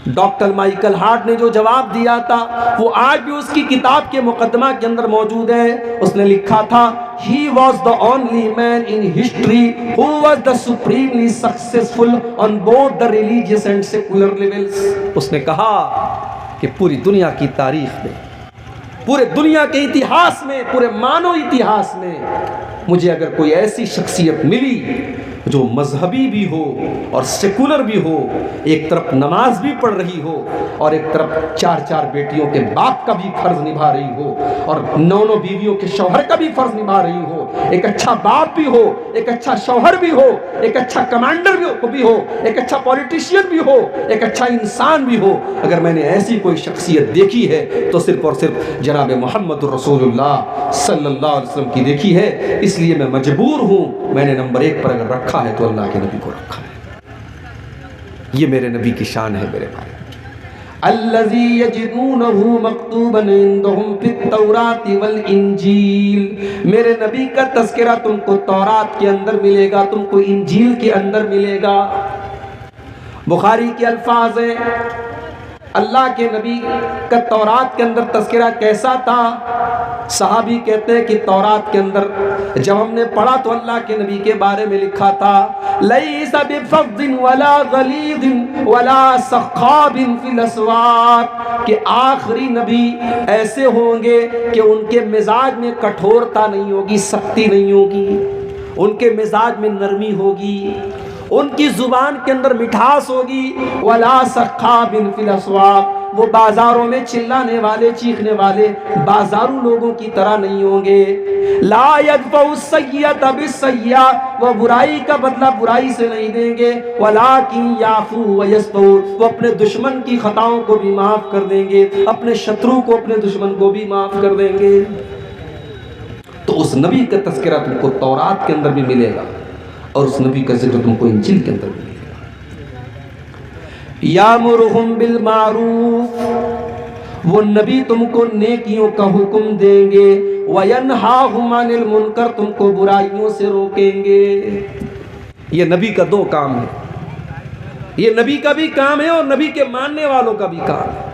ڈاکٹر مائیکل ہارٹ نے جو جواب دیا تھا وہ آج بھی اس کی کتاب کے مقدمہ کے اندر موجود ہے۔ اس نے لکھا تھا He was the only man in history who was the supremely successful on both the religious and secular levels۔ اس نے کہا کہ پوری دنیا کی تاریخ میں، پورے دنیا کے اتہاس میں، پورے مانو اتہاس میں مجھے اگر کوئی ایسی شخصیت ملی جو مذہبی بھی ہو اور سیکولر بھی ہو، ایک طرف نماز بھی پڑھ رہی ہو اور ایک طرف 4 بیٹیوں کے باپ کا بھی فرض نبھا رہی ہو اور 9 بیویوں کے شوہر کا بھی فرض نبھا رہی ہو، ایک اچھا باپ بھی ہو، ایک اچھا شوہر بھی ہو، ایک اچھا کمانڈر بھی ہو، ایک اچھا پولیٹیشین بھی ہو، ایک اچھا انسان بھی ہو، اگر میں نے ایسی کوئی شخصیت دیکھی ہے تو صرف اور صرف جناب محمد رسول اللہ صلی اللہ علیہ وسلم کی دیکھی ہے۔ اس لیے میں مجبور ہوں، میں نے نمبر 1 پر اگر رکھا ہے تو اللہ کے نبی کو رکھا ہے۔ یہ میرے نبی کی شان ہے میرے بھائی۔ الذی یجدونہ مکتوبا عندہم فی التوراۃ والانجیل، میرے نبی کا تذکرہ تم کو تورات کے اندر ملے گا، تم کو انجیل کے اندر ملے گا۔ بخاری کے الفاظ ہیں، اللہ کے نبی کا تورات کے اندر تذکرہ کیسا تھا؟ صحابی کہتے ہیں کہ تورات کے اندر جب ہم نے پڑھا تو اللہ کے نبی کے بارے میں لکھا تھا لیس بفظ ولا غلیظ ولا سخاب فی الاسواق، کہ آخری نبی ایسے ہوں گے کہ ان کے مزاج میں کٹھورتا نہیں ہوگی، سختی نہیں ہوگی، ان کے مزاج میں نرمی ہوگی، ان کی زبان کے اندر مٹھاس ہوگی، ولا سخاب فی الاسواق، وہ بازاروں میں چلانے والے چیخنے والے بازاروں لوگوں کی طرح نہیں ہوں گے، لا یدفع السیئۃ بالسیئۃ، وہ برائی کا بدلہ برائی سے نہیں دیں گے، ولکن یعفو ویصفحوا، وہ اپنے دشمن کی خطاؤں کو بھی معاف کر دیں گے، اپنے شترو کو اپنے دشمن کو بھی معاف کر دیں گے۔ تو اس نبی کا تذکرہ تم کو تورات کے اندر بھی ملے گا اور اس نبی کا ذکر تم کو انجیل کے اندر ملے گا۔ یامرہم بالمعروف، وہ نبی تم کو نیکیوں کا حکم دیں گے، وینہاہم عن المنکر، تم کو برائیوں سے روکیں گے۔ یہ نبی کا دو کام ہے، یہ نبی کا بھی کام ہے اور نبی کے ماننے والوں کا بھی کام ہے۔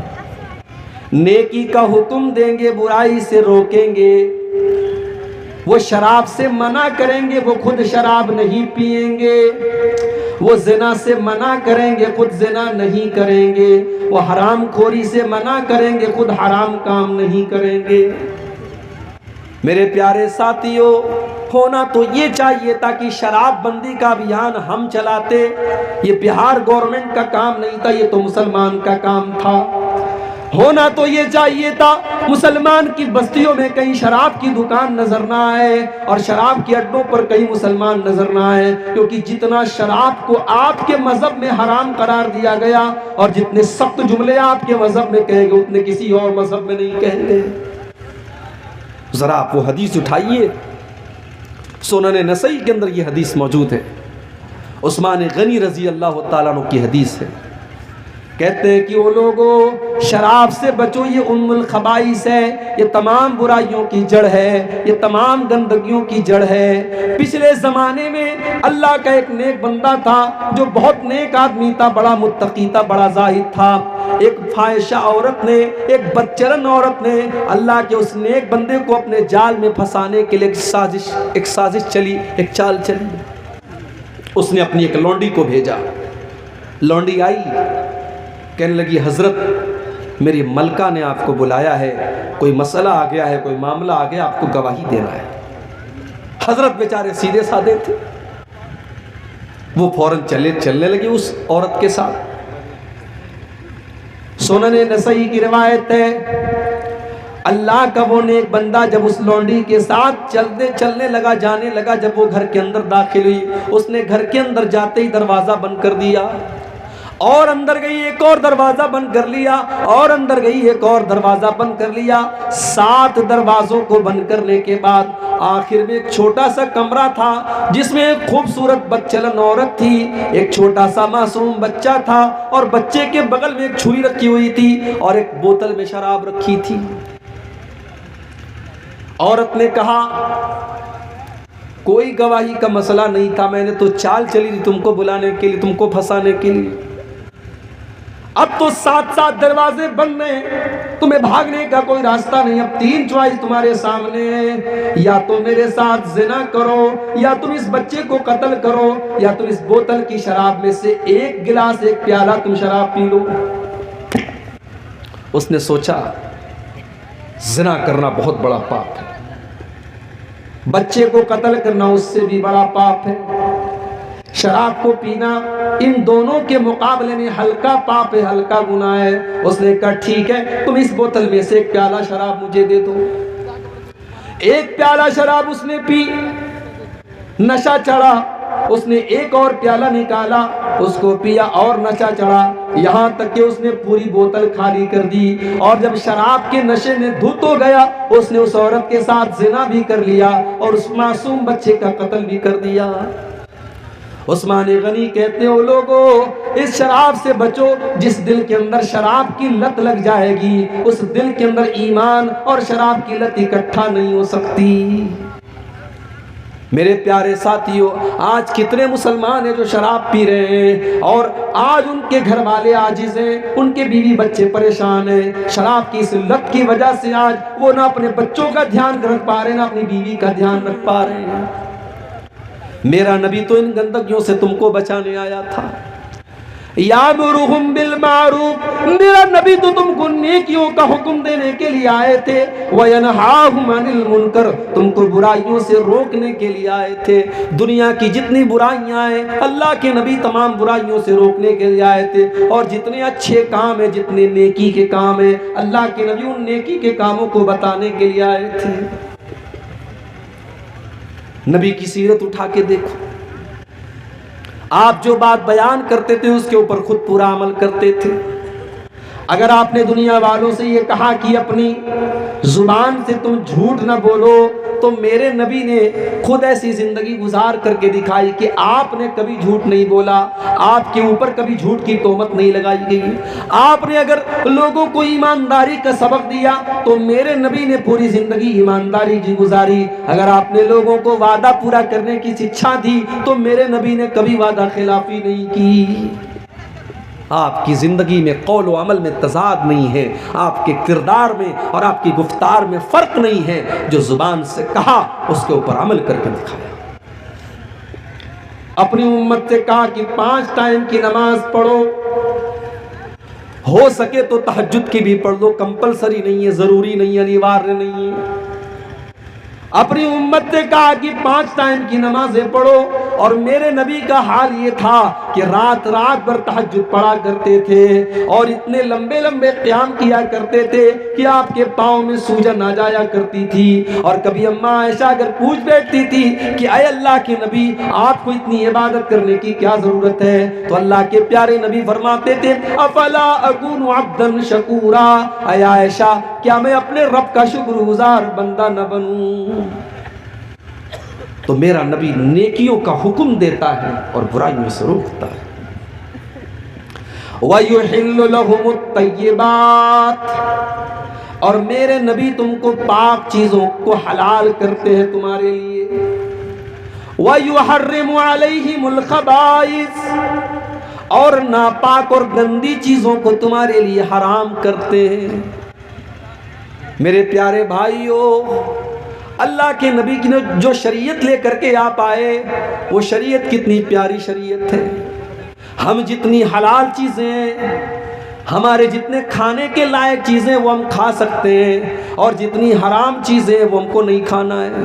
نیکی کا حکم دیں گے، برائی سے روکیں گے، وہ شراب سے منع کریں گے، وہ خود شراب نہیں پئیں گے، وہ زنا سے منع کریں گے، خود زنا نہیں کریں گے، وہ حرام خوری سے منع کریں گے، خود حرام کام نہیں کریں گے۔ میرے پیارے ساتھیوں، ہونا تو یہ چاہیے تھا کہ شراب بندی کا ابھیان ہم چلاتے، یہ بہار گورنمنٹ کا کام نہیں تھا، یہ تو مسلمان کا کام تھا۔ ہونا تو یہ چاہیے تھا مسلمان کی بستیوں میں کہیں شراب کی دکان نظر نہ آئے اور شراب کے اڈوں پر کہیں مسلمان نظر نہ آئے، کیونکہ جتنا شراب کو آپ کے مذہب میں حرام قرار دیا گیا اور جتنے سخت جملے آپ کے مذہب میں کہے گئے اتنے کسی اور مذہب میں نہیں کہیں گے۔ ذرا آپ وہ حدیث اٹھائیے، سنن نسائی کے اندر یہ حدیث موجود ہے، عثمان غنی رضی اللہ تعالیٰ عنہ کی حدیث ہے۔ کہتے ہیں کہ وہ لوگوں شراب سے بچو، یہ ام الخبائث ہے، یہ تمام برائیوں کی جڑ ہے، یہ تمام گندگیوں کی جڑ ہے۔ پچھلے زمانے میں اللہ کا ایک نیک بندہ تھا جو بہت نیک آدمی تھا، بڑا متقی تھا، بڑا زاہد تھا۔ ایک فاحشہ عورت نے، ایک بدچلن عورت نے اللہ کے اس نیک بندے کو اپنے جال میں پھنسانے کے لیے ایک سازش چلی، ایک چال چلی۔ اس نے اپنی ایک لونڈی کو بھیجا، لونڈی آئی، کہنے لگی حضرت میری ملکہ نے آپ کو بلایا ہے، کوئی مسئلہ آ گیا ہے، کوئی معاملہ آ گیا، آپ کو گواہی دینا ہے۔ حضرت بیچارے سیدھے سادے تھے، وہ فوراً چلنے لگی اس عورت کے ساتھ۔ سنن نسائی کی روایت ہے، اللہ کا وہ نیک بندہ جب اس لونڈی کے ساتھ چلنے لگا، جانے لگا، جب وہ گھر کے اندر داخل ہوئی، اس نے گھر کے اندر جاتے ہی دروازہ بند کر دیا، اور اندر گئی ایک اور دروازہ بند کر لیا، اور اندر گئی ایک اور دروازہ بند کر لیا۔ 7 دروازوں کو بند کرنے کے بعد آخر میں ایک چھوٹا سا کمرہ تھا جس میں ایک خوبصورت بدچلن عورت تھی، ایک چھوٹا سا معصوم بچہ تھا، اور بچے کے بغل میں ایک چھری رکھی ہوئی تھی اور ایک بوتل میں شراب رکھی تھی۔ عورت نے کہا کوئی گواہی کا مسئلہ نہیں تھا، میں نے تو چال چلی تھی تم کو بلانے کے لیے، تم کو پھنسانے کے لیے۔ اب تو 7 دروازے بند ہیں، تمہیں بھاگنے کا کوئی راستہ نہیں، اب 3 چوائس تمہارے سامنے ہیں، یا تم میرے ساتھ زنا کرو، یا تم اس بچے کو قتل کرو، یا تم اس بوتل کی شراب میں سے ایک گلاس، ایک پیالہ تم شراب پی لو۔ اس نے سوچا زنا کرنا بہت بڑا پاپ ہے، بچے کو قتل کرنا اس سے بھی بڑا پاپ ہے، شراب کو پینا ان دونوں کے مقابلے میں ہلکا پاپ ہے، ہلکا گناہ ہے۔ اس نے کہا ٹھیک ہے، تم اس بوتل میں سے ایک پیالہ شراب مجھے دے دو۔ ایک پیالہ شراب اس نے پی، نشہ چڑھا، اس نے ایک اور پیالہ نکالا، اس کو پیا اور نشہ چڑھا، یہاں تک کہ اس نے پوری بوتل خالی کر دی، اور جب شراب کے نشے میں دھت ہو گیا، اس نے اس عورت کے ساتھ زنا بھی کر لیا اور اس معصوم بچے کا قتل بھی کر دیا۔ عثمان غنی کہتے ہو لوگوں اس شراب سے بچو، جس دل کے اندر شراب کی لت لگ جائے گی اس دل کے اندر ایمان اور شراب کی لت اکٹھا نہیں ہو سکتی۔ میرے پیارے ساتھیوں، آج کتنے مسلمان ہیں جو شراب پی رہے ہیں اور آج ان کے گھر والے عاجز ہیں، ان کے بیوی بچے پریشان ہیں، شراب کی اس لت کی وجہ سے آج وہ نہ اپنے بچوں کا دھیان رکھ پا رہے، نہ اپنی بیوی کا دھیان رکھ پا رہے ہیں۔ میرا نبی تو ان گندگیوں سے تم کو بچانے آیا تھا، یامرہم بالمعروف، میرا نبی تو تم کو نیکیوں کا حکم دینے کے لیے آئے تھے، وینہاہم عن المنکر، تم کو برائیوں سے روکنے کے لیے آئے تھے۔ دنیا کی جتنی برائیاں ہیں اللہ کے نبی تمام برائیوں سے روکنے کے لیے آئے تھے، اور جتنے اچھے کام ہیں، جتنے نیکی کے کام ہیں، اللہ کے نبی ان نیکی کے کاموں کو بتانے کے لیے آئے تھے۔ نبی کی سیرت اٹھا کے دیکھو، آپ جو بات بیان کرتے تھے اس کے اوپر خود پورا عمل کرتے تھے۔ اگر آپ نے دنیا والوں سے یہ کہا کہ اپنی زبان سے تم جھوٹ نہ بولو، تو میرے نبی نے خود ایسی زندگی گزار کر کے دکھائی کہ آپ نے کبھی جھوٹ نہیں بولا، آپ کے اوپر کبھی جھوٹ کی تہمت نہیں لگائی گئی۔ آپ نے اگر لوگوں کو ایمانداری کا سبق دیا تو میرے نبی نے پوری زندگی ایمانداری کی گزاری۔ اگر آپ نے لوگوں کو وعدہ پورا کرنے کی شکشا دی تو میرے نبی نے کبھی وعدہ خلافی نہیں کی۔ آپ کی زندگی میں قول و عمل میں تضاد نہیں ہے، آپ کے کردار میں اور آپ کی گفتار میں فرق نہیں ہے۔ جو زبان سے کہا اس کے اوپر عمل کر کے دکھایا۔ اپنی امت سے کہا کہ 5 ٹائم کی نماز پڑھو، ہو سکے تو تہجد کی بھی پڑھ لو، کمپلسری نہیں ہے، ضروری نہیں ہے، انیواریہ نہیں ہے۔ اپنی امت سے کہا کہ 5 ٹائم کی نمازیں پڑھو، اور میرے نبی کا حال یہ تھا کہ رات رات بھر تہجد پڑھا کرتے تھے اور اتنے لمبے لمبے قیام کیا کرتے تھے کہ آپ کے پاؤں میں سوجن آ جایا کرتی تھی۔ اور کبھی اماں عائشہ اگر پوچھ بیٹھتی تھی کہ اے اللہ کے نبی آپ کو اتنی عبادت کرنے کی کیا ضرورت ہے، تو اللہ کے پیارے نبی فرماتے تھے افلا اکون عبدا شکورا، اے عائشہ کیا میں اپنے رب کا شکر گزار بندہ نہ بنوں؟ تو میرا نبی نیکیوں کا حکم دیتا ہے اور برائیوں سے روکتا ہے۔ وَيُحِلُّ لَهُمُ الطَّيِّبَاتِ، اور میرے نبی تم کو پاک چیزوں کو حلال کرتے ہیں تمہارے لیے۔ وَيُحَرِّمُ عَلَيْهِمُ الْخَبَائِثَ، اور ناپاک اور گندی چیزوں کو تمہارے لیے حرام کرتے ہیں۔ میرے پیارے بھائیوں، اللہ کے نبی کی جو شریعت لے کر کے آپ آئے وہ شریعت کتنی پیاری شریعت ہے۔ ہم جتنی حلال چیزیں، ہمارے جتنے کھانے کے لائق چیزیں وہ ہم کھا سکتے ہیں، اور جتنی حرام چیزیں وہ ہم کو نہیں کھانا ہے۔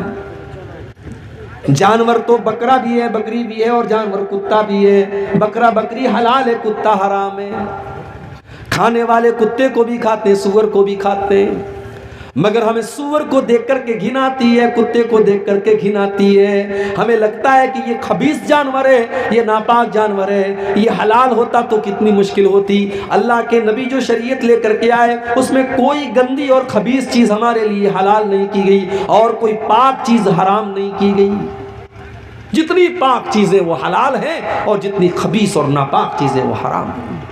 جانور تو بکرا بھی ہے، بکری بھی ہے، اور جانور کتا بھی ہے۔ بکرا بکری حلال ہے، کتا حرام ہے۔ کھانے والے کتے کو بھی کھاتے ہیں، سور کو بھی کھاتے ہیں، مگر ہمیں سور کو دیکھ کر کے گھن آتی ہے، کتے کو دیکھ کر کے گھن آتی ہے۔ ہمیں لگتا ہے کہ یہ خبیث جانور ہے، یہ ناپاک جانور ہے، یہ حلال ہوتا تو کتنی مشکل ہوتی۔ اللہ کے نبی جو شریعت لے کر کے آئے اس میں کوئی گندی اور خبیث چیز ہمارے لیے حلال نہیں کی گئی اور کوئی پاک چیز حرام نہیں کی گئی۔ جتنی پاک چیزیں وہ حلال ہیں اور جتنی خبیث اور ناپاک چیزیں وہ حرام ہیں۔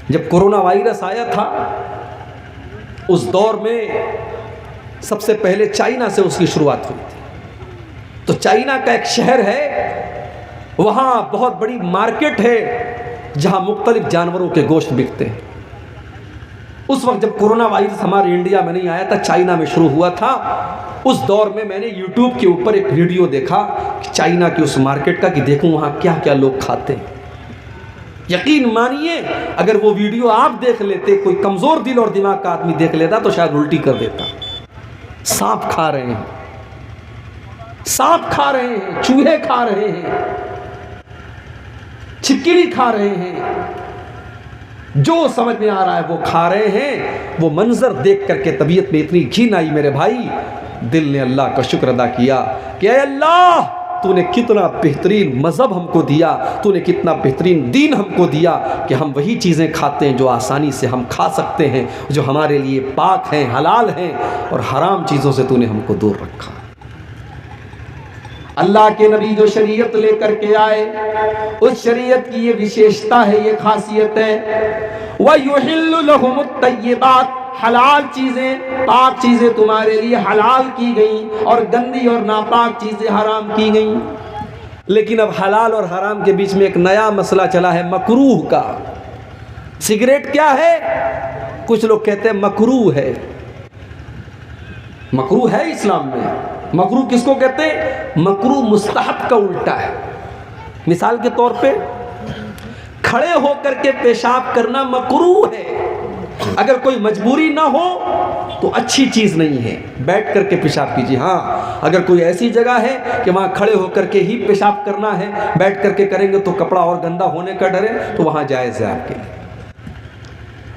جب کورونا وائرس آیا تھا اس دور میں سب سے پہلے چائنا سے اس کی شروعات ہوئی تھی۔ تو چائنا کا ایک شہر ہے، وہاں بہت بڑی مارکیٹ ہے جہاں مختلف جانوروں کے گوشت بکتے ہیں۔ اس وقت جب کورونا وائرس ہمارے انڈیا میں نہیں آیا تھا، چائنا میں شروع ہوا تھا، اس دور میں میں نے یوٹیوب کے اوپر ایک ویڈیو دیکھا چائنا کی اس مارکیٹ کا کہ دیکھوں وہاں کیا کیا لوگ کھاتے ہیں۔ یقین مانیے اگر وہ ویڈیو آپ دیکھ لیتے، کوئی کمزور دل اور دماغ کا آدمی دیکھ لیتا تو شاید الٹی کر دیتا۔ سانپ کھا رہے ہیں، سانپ کھا رہے ہیں، چوہے کھا رہے ہیں، چھپکلی کھا رہے ہیں، جو سمجھ میں آ رہا ہے وہ کھا رہے ہیں۔ وہ منظر دیکھ کر کے طبیعت میں اتنی گھن آئی میرے بھائی، دل نے اللہ کا شکر ادا کیا کہ اے اللہ تو نے کتنا بہترین مذہب ہم کو دیا، تو نے کتنا بہترین دین ہم کو دیا کہ ہم وہی چیزیں کھاتے ہیں جو آسانی سے ہم کھا سکتے ہیں، جو ہمارے لیے پاک ہیں، حلال ہیں، اور حرام چیزوں سے تو نے ہم کو دور رکھا۔ اللہ کے نبی جو شریعت لے کر کے آئے اس شریعت کی یہ وشیشتا ہے، یہ خاصیت ہے۔ وَيُحِلُّ لَهُمُ الطَّيِّبَاتِ، حلال چیزیں، پاک چیزیں تمہارے لیے حلال کی گئیں اور گندی اور ناپاک چیزیں حرام کی گئیں۔ لیکن اب حلال اور حرام کے بیچ میں ایک نیا مسئلہ چلا ہے، مکروہ کا۔ سگریٹ کیا ہے؟ کچھ لوگ کہتے ہیں مکروہ ہے۔ مکروہ ہے اسلام میں۔ مکروہ کس کو کہتے ہیں؟ مکروہ مستحب کا الٹا ہے۔ مثال کے طور پہ کھڑے ہو کر کے پیشاب کرنا مکروہ ہے۔ اگر کوئی مجبوری نہ ہو تو اچھی چیز نہیں ہے، بیٹھ کر کے پیشاب کیجیے۔ ہاں اگر کوئی ایسی جگہ ہے کہ وہاں کھڑے ہو کر کے ہی پیشاب کرنا ہے، بیٹھ کر کے کریں گے تو کپڑا اور گندا ہونے کا ڈر ہے، تو وہاں جائز ہے آپ کے لیے۔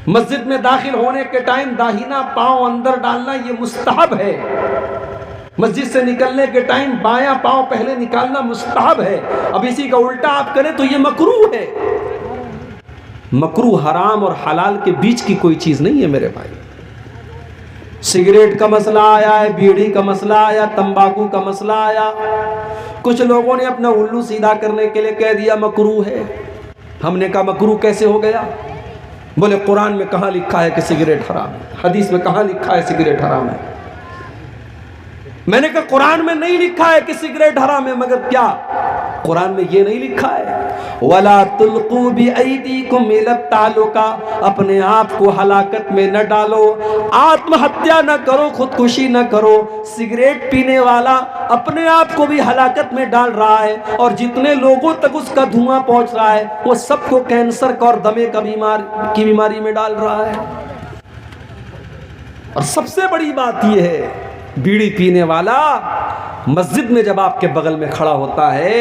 مسجد میں داخل ہونے کے ٹائم داہنا پاؤں اندر ڈالنا یہ مستحب ہے۔ مسجد سے نکلنے کے ٹائم بایاں پاؤں پہلے نکالنا مستحب ہے۔ اب اسی کا الٹا آپ کریں تو یہ مکروہ ہے۔ مکروہ حرام اور حلال کے بیچ کی کوئی چیز نہیں ہے میرے بھائی۔ سگریٹ کا مسئلہ آیا ہے، بیڑی کا مسئلہ آیا، تمباکو کا مسئلہ آیا، کچھ لوگوں نے اپنا الو سیدھا کرنے کے لیے کہہ دیا مکروہ ہے۔ ہم نے کہا مکروہ کیسے ہو گیا؟ بولے قرآن میں کہاں لکھا ہے کہ سگریٹ حرام ہے، حدیث میں کہاں لکھا ہے سگریٹ حرام ہے؟ میں نے کہا قرآن میں نہیں لکھا ہے کہ سگریٹ حرام ہے، مگر کیا قرآن میں یہ نہیں لکھا ہے وَلَا تُلْقُوا بِأَيْدِيكُمْ إِلَى التَّهْلُكَةِ، اپنے آپ کو ہلاکت میں نہ ڈالو، آتم ہتیا نہ کرو، خودکشی نہ کرو۔ سگریٹ پینے والا اپنے آپ کو بھی ہلاکت میں ڈال رہا ہے، اور جتنے لوگوں تک اس کا دھواں پہنچ رہا ہے وہ سب کو کینسر کا اور دمے کی بیماری میں ڈال رہا ہے۔ اور سب سے بڑی بات یہ ہے، بیڑی پینے والا مسجد میں جب آپ کے بغل میں کھڑا ہوتا ہے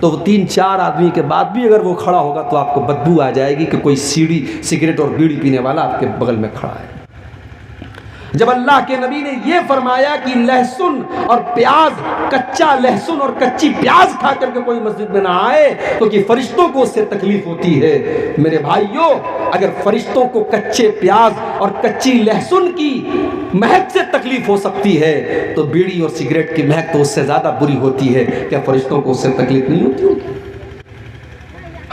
تو 3-4 آدمی کے بعد بھی اگر وہ کھڑا ہوگا تو آپ کو بدبو آ جائے گی کہ کوئی سگریٹ اور بیڑی پینے والا آپ کے بغل میں کھڑا ہے۔ جب اللہ کے نبی نے یہ فرمایا کہ لہسن اور پیاز، کچا لہسن اور کچی پیاز کھا کر کے کوئی مسجد میں نہ آئے کیونکہ فرشتوں کو اس سے تکلیف ہوتی ہے، میرے بھائیوں اگر فرشتوں کو کچے پیاز اور کچی لہسن کی مہک سے تکلیف ہو سکتی ہے تو بیڑی اور سگریٹ کی مہک تو اس سے زیادہ بری ہوتی ہے، کیا فرشتوں کو اس سے تکلیف نہیں ہوتی ہوگی؟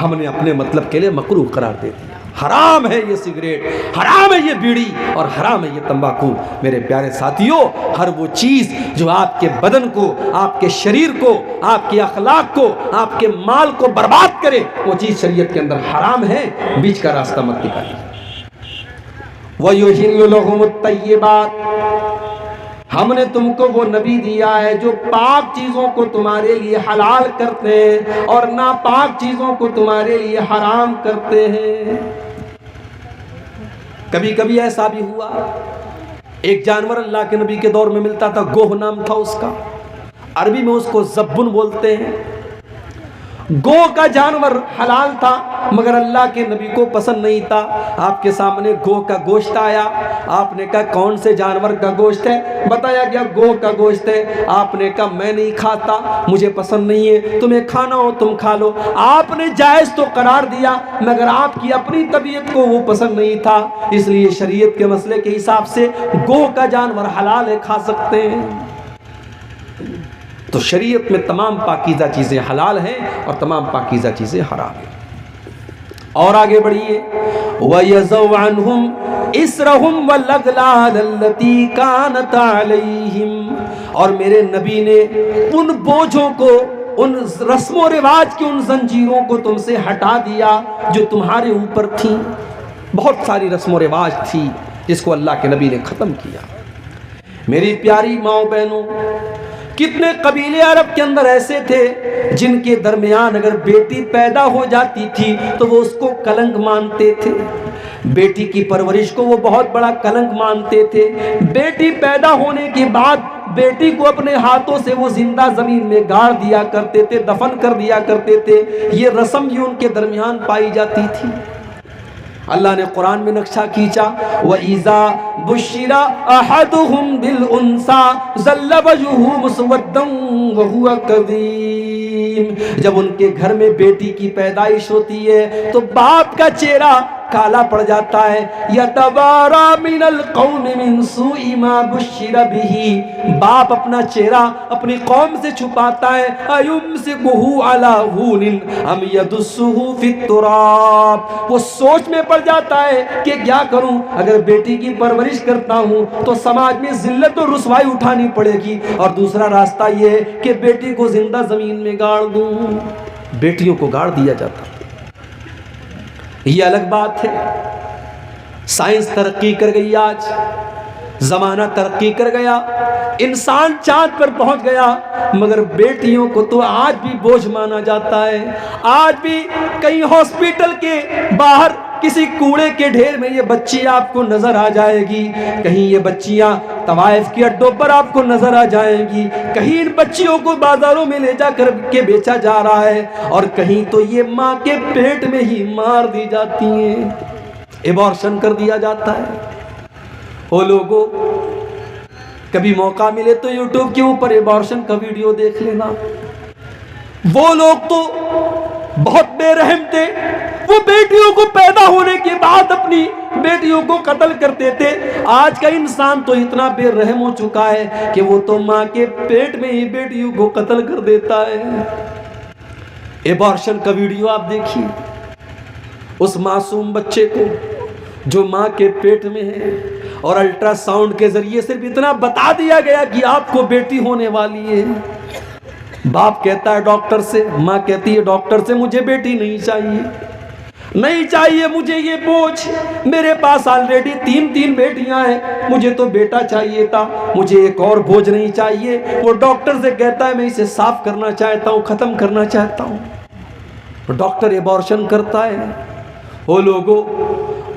ہم نے اپنے مطلب کے لیے مکروہ قرار دے دیا۔ حرام ہے یہ سگریٹ، حرام ہے یہ بیڑی اور حرام ہے یہ تمباکو۔ میرے پیارے ساتھیوں، ہر وہ چیز جو آپ کے بدن کو، آپ کے شریر کو، آپ کے اخلاق کو، آپ کے مال کو برباد کرے، وہ چیز شریعت کے اندر حرام ہے، بیچ کا راستہ مت نکالیے۔ وَيُحِلُّ لَهُمُ الطَّيِّبَاتِ، ہم نے تم کو وہ نبی دیا ہے جو پاک چیزوں کو تمہارے لیے حلال کرتے ہیں اور ناپاک چیزوں کو تمہارے لیے حرام کرتے ہیں۔ کبھی کبھی ایسا بھی ہوا، ایک جانور اللہ کے نبی کے دور میں ملتا تھا، گوہ نام تھا اس کا، عربی میں اس کو زبن بولتے ہیں۔ گو کا جانور حلال تھا مگر اللہ کے نبی کو پسند نہیں تھا۔ آپ کے سامنے گو کا گوشت آیا، آپ نے کہا کون سے جانور کا گوشت ہے؟ بتایا گیا گو کا گوشت ہے۔ آپ نے کہا میں نہیں کھاتا، مجھے پسند نہیں ہے، تمہیں کھانا ہو تم کھا لو۔ آپ نے جائز تو قرار دیا مگر آپ کی اپنی طبیعت کو وہ پسند نہیں تھا، اس لیے شریعت کے مسئلے کے حساب سے گو کا جانور حلال ہے، کھا سکتے ہیں۔ تو شریعت میں تمام پاکیزہ چیزیں حلال ہیں اور تمام پاکیزہ چیزیں حرام ہیں۔ اور آگے بڑھیے وَيَضَعُ عَنْهُمْ إِصْرَهُمْ وَالْأَغْلَالَ الَّتِي كَانَتْ عَلَيْهِمْ، اور میرے نبی نے ان بوجھوں کو، ان رسم و رواج کی ان زنجیروں کو تم سے ہٹا دیا جو تمہارے اوپر تھیں۔ بہت ساری رسم و رواج تھی جس کو اللہ کے نبی نے ختم کیا۔ میری پیاری ماں بہنوں، کتنے قبیلے عرب کے اندر ایسے تھے جن کے درمیان اگر بیٹی پیدا ہو جاتی تھی تو وہ اس کو کلنک مانتے تھے، بیٹی کی پرورش کو وہ بہت بڑا کلنک مانتے تھے۔ بیٹی پیدا ہونے کے بعد بیٹی کو اپنے ہاتھوں سے وہ زندہ زمین میں گاڑ دیا کرتے تھے، دفن کر دیا کرتے تھے۔ یہ رسم یہ ان کے درمیان پائی جاتی تھی۔ اللہ نے قرآن میں نقشہ کھینچا وَإِذَا بُشِّرَ أَحَدُهُمْ بِالْأُنْثَىٰ ظَلَّ وَجْهُهُ مُسْوَدًّا وَهُوَ كَظِيمٌ، جب ان کے گھر میں بیٹی کی پیدائش ہوتی ہے تو باپ کا چہرہ کالا پڑ جاتا ہے۔ يَتَوَارَىٰ مِنَ الْقَوْمِ مِنْ سُوءِ مَا بُشِّرَ بِهِ، باپ اپنا چہرہ اپنی قوم سے چھپاتا ہے۔ أَيُمْسِكُهُ عَلَىٰ هُونٍ أَمْ يَدُسُّهُ فِي التُّرَابِ، وہ سوچ میں پڑ جاتا ہے کہ کیا کروں، اگر بیٹی کی پرورش کرتا ہوں تو سماج میں ذلت اور رسوائی اٹھانی پڑے گی، اور دوسرا راستہ یہ ہے کہ بیٹی کو زندہ زمین میں گاڑ دوں۔ بیٹیوں کو گاڑ دیا جاتا، یہ الگ بات ہے۔ سائنس ترقی کر گئی، آج زمانہ ترقی کر گیا، انسان چاند پر پہنچ گیا، مگر بیٹیوں کو تو آج بھی بوجھ مانا جاتا ہے۔ آج بھی کہیں ہاسپٹل کے باہر کسی کوڑے کے ڈھیر میں یہ بچی آپ کو نظر آ جائے گی، کہیں یہ بچیاں طوائف کے اڈوں پر آپ کو نظر آ جائیں گی، کہیں ان بچیوں کو بازاروں میں لے جا کر کے بیچا جا رہا ہے، اور کہیں تو یہ ماں کے پیٹ میں ہی مار دی جاتی ہیں، ایبارشن کر دیا جاتا ہے۔ وہ لوگوں، کبھی موقع ملے تو یوٹیوب کے اوپر ایبارشن کا ویڈیو دیکھ لینا۔ وہ لوگ تو بہت بے رحم تھے، وہ بیٹیوں کو پیدا ہونے کے بعد اپنی بیٹیوں کو قتل کرتے تھے۔ آج کا انسان تو اتنا بے رحم ہو چکا ہے کہ وہ تو ماں کے پیٹ میں ہی بیٹیوں کو قتل کر دیتا ہے۔ ایبارشن کا ویڈیو آپ دیکھیے، اس معصوم بچے کو جو ماں کے پیٹ میں ہے، اور الٹرا ساؤنڈ کے ذریعے صرف اتنا بتا دیا گیا کہ آپ کو بیٹی ہونے والی ہے۔ باپ کہتا ہے ڈاکٹر سے، ماں کہتی ہے ڈاکٹر سے مجھے بیٹی نہیں چاہیے، نہیں چاہیے مجھے یہ بوجھ، میرے پاس آلریڈی تین بیٹیاں ہیں، مجھے تو بیٹا چاہیے تھا، مجھے ایک اور بوجھ نہیں چاہیے۔ وہ ڈاکٹر سے کہتا ہے میں اسے صاف کرنا چاہتا ہوں، ختم کرنا چاہتا ہوں۔ ڈاکٹر ایبارشن کرتا ہے۔ وہ لوگوں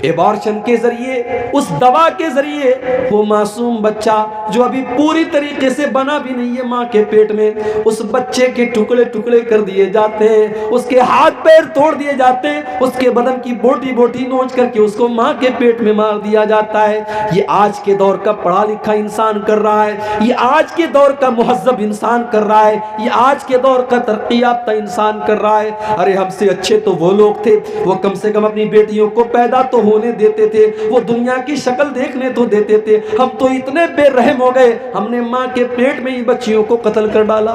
ایبارشن کے ذریعے، اس دوا کے ذریعے، وہ معصوم بچہ جو ابھی پوری طریقے سے بنا بھی نہیں ہے ماں کے پیٹ میں، اس بچے کے ٹکڑے ٹکڑے کر دیے جاتے ہیں، اس کے ہاتھ پیر توڑ دیے جاتے ہیں، اس کے بدن کی بوٹی بوٹی نوچ کر کے اس کو ماں کے پیٹ میں مار دیا جاتا ہے۔ یہ آج کے دور کا پڑھا لکھا انسان کر رہا ہے، یہ آج کے دور کا مہذب انسان کر رہا ہے، یہ آج کے دور کا ترقی یافتہ انسان کر رہا ہے۔ ارے ہم سے اچھے تو وہ لوگ تھے، وہ کم سے کم اپنی بیٹیوں کو پیدا تو ہونے دیتے تھے، وہ دنیا کی شکل دیکھنے تو دیتے تھے۔ ہم تو اتنے بے رحم ہو گئے، ہم نے ماں کے پیٹ میں ہی بچیوں کو قتل کر ڈالا۔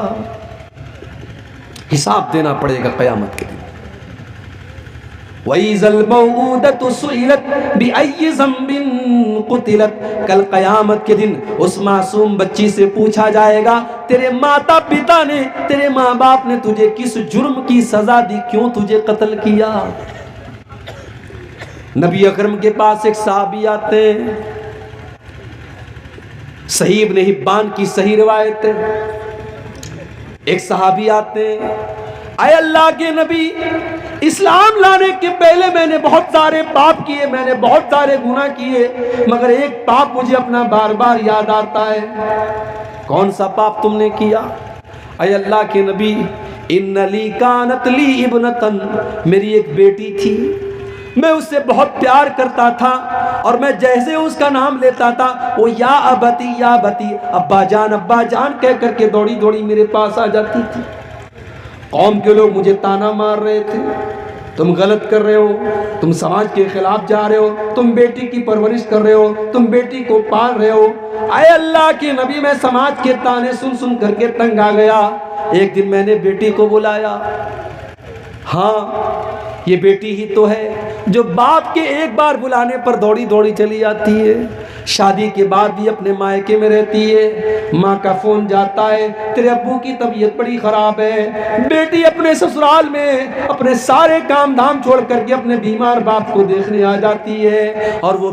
حساب دینا پڑے گا قیامت کے دن۔ وَإِذَا الْمَوْءُودَةُ سُئِلَتْ بِأَيِّ ذَنبٍ قُتِلَتْ، کل قیامت کے دن اس معصوم بچی سے پوچھا جائے گا تیرے ماتا پتا نے، تیرے ماں باپ نے تجھے کس جرم کی سزا دی، کیوں تجھے قتل کیا؟ نبی اکرم کے پاس ایک صحابی آتے ہیں، صحیح ابن حبان کی صحیح روایت ہے، ایک صحابی آتے ہیں، اے اللہ کے نبی، اسلام لانے کے پہلے میں نے بہت سارے پاپ کیے، میں نے بہت سارے گناہ کیے، مگر ایک پاپ مجھے اپنا بار بار یاد آتا ہے۔ کون سا پاپ تم نے کیا؟ اے اللہ کے نبی، ان لی کانت لی ابنتن، میری ایک بیٹی تھی، میں اس سے بہت پیار کرتا تھا، اور میں جیسے اس کا نام لیتا تھا وہ یا ابتی یا ابتی، ابا جان کہہ کر کے دوڑی دوڑی میرے پاس آ جاتی تھی۔ قوم کے لوگ مجھے تانا مار رہے تھے، تم غلط کر رہے ہو، تم سماج کے خلاف جا رہے ہو، تم بیٹی کی پرورش کر رہے ہو، تم بیٹی کو پال رہے ہو۔ اے اللہ کے نبی، میں سماج کے تانے سن سن کر کے تنگ آ گیا۔ ایک دن میں نے بیٹی کو بلایا، ہاں یہ بیٹی ہی تو ہے جو باپ کے ایک بار بلانے پر دوڑی دوڑی چلی جاتی ہے، شادی کے بعد بھی اپنے مائکے میں رہتی ہے، ماں کا فون جاتا ہے تیرے ابو کی طبیعت بڑی خراب ہے، بیٹی اپنے سسرال میں اپنے سارے کام دھام چھوڑ کر کے اپنے بیمار باپ کو دیکھنے آ جاتی ہے، اور وہ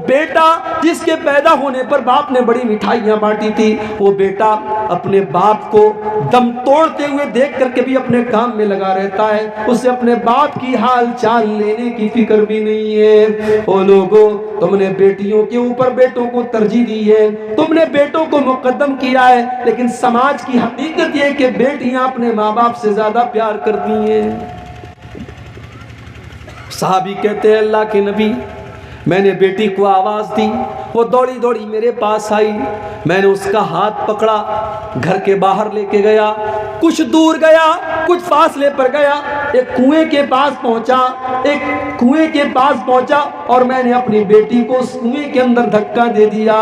بیٹا جس کے پیدا ہونے پر باپ نے بڑی مٹھائیاں بانٹی تھی، وہ بیٹا اپنے باپ کو دم توڑتے ہوئے دیکھ کر کے بھی اپنے کام میں لگا رہتا ہے، اسے اپنے باپ کی حال چال لینے کی فکر بھی نہیں ہے۔ او لوگوں، تم نے بیٹیوں کے اوپر بیٹوں کو ترجیح دی ہے، تم نے بیٹوں کو مقدم کیا ہے، لیکن سماج کی حقیقت یہ کہ بیٹیاں اپنے ماں باپ سے زیادہ پیار کرتی ہیں۔ صحابی کہتے ہیں اللہ کے نبی، میں نے بیٹی کو آواز دی، وہ دوڑی دوڑی میرے پاس آئی، میں نے اس کا ہاتھ پکڑا، گھر کے باہر لے کے گیا، کچھ دور گیا، کچھ فاصلے پر گیا، ایک کنویں کے پاس پہنچا، اور میں نے اپنی بیٹی کو اس کنویں کے اندر دھکا دے دیا،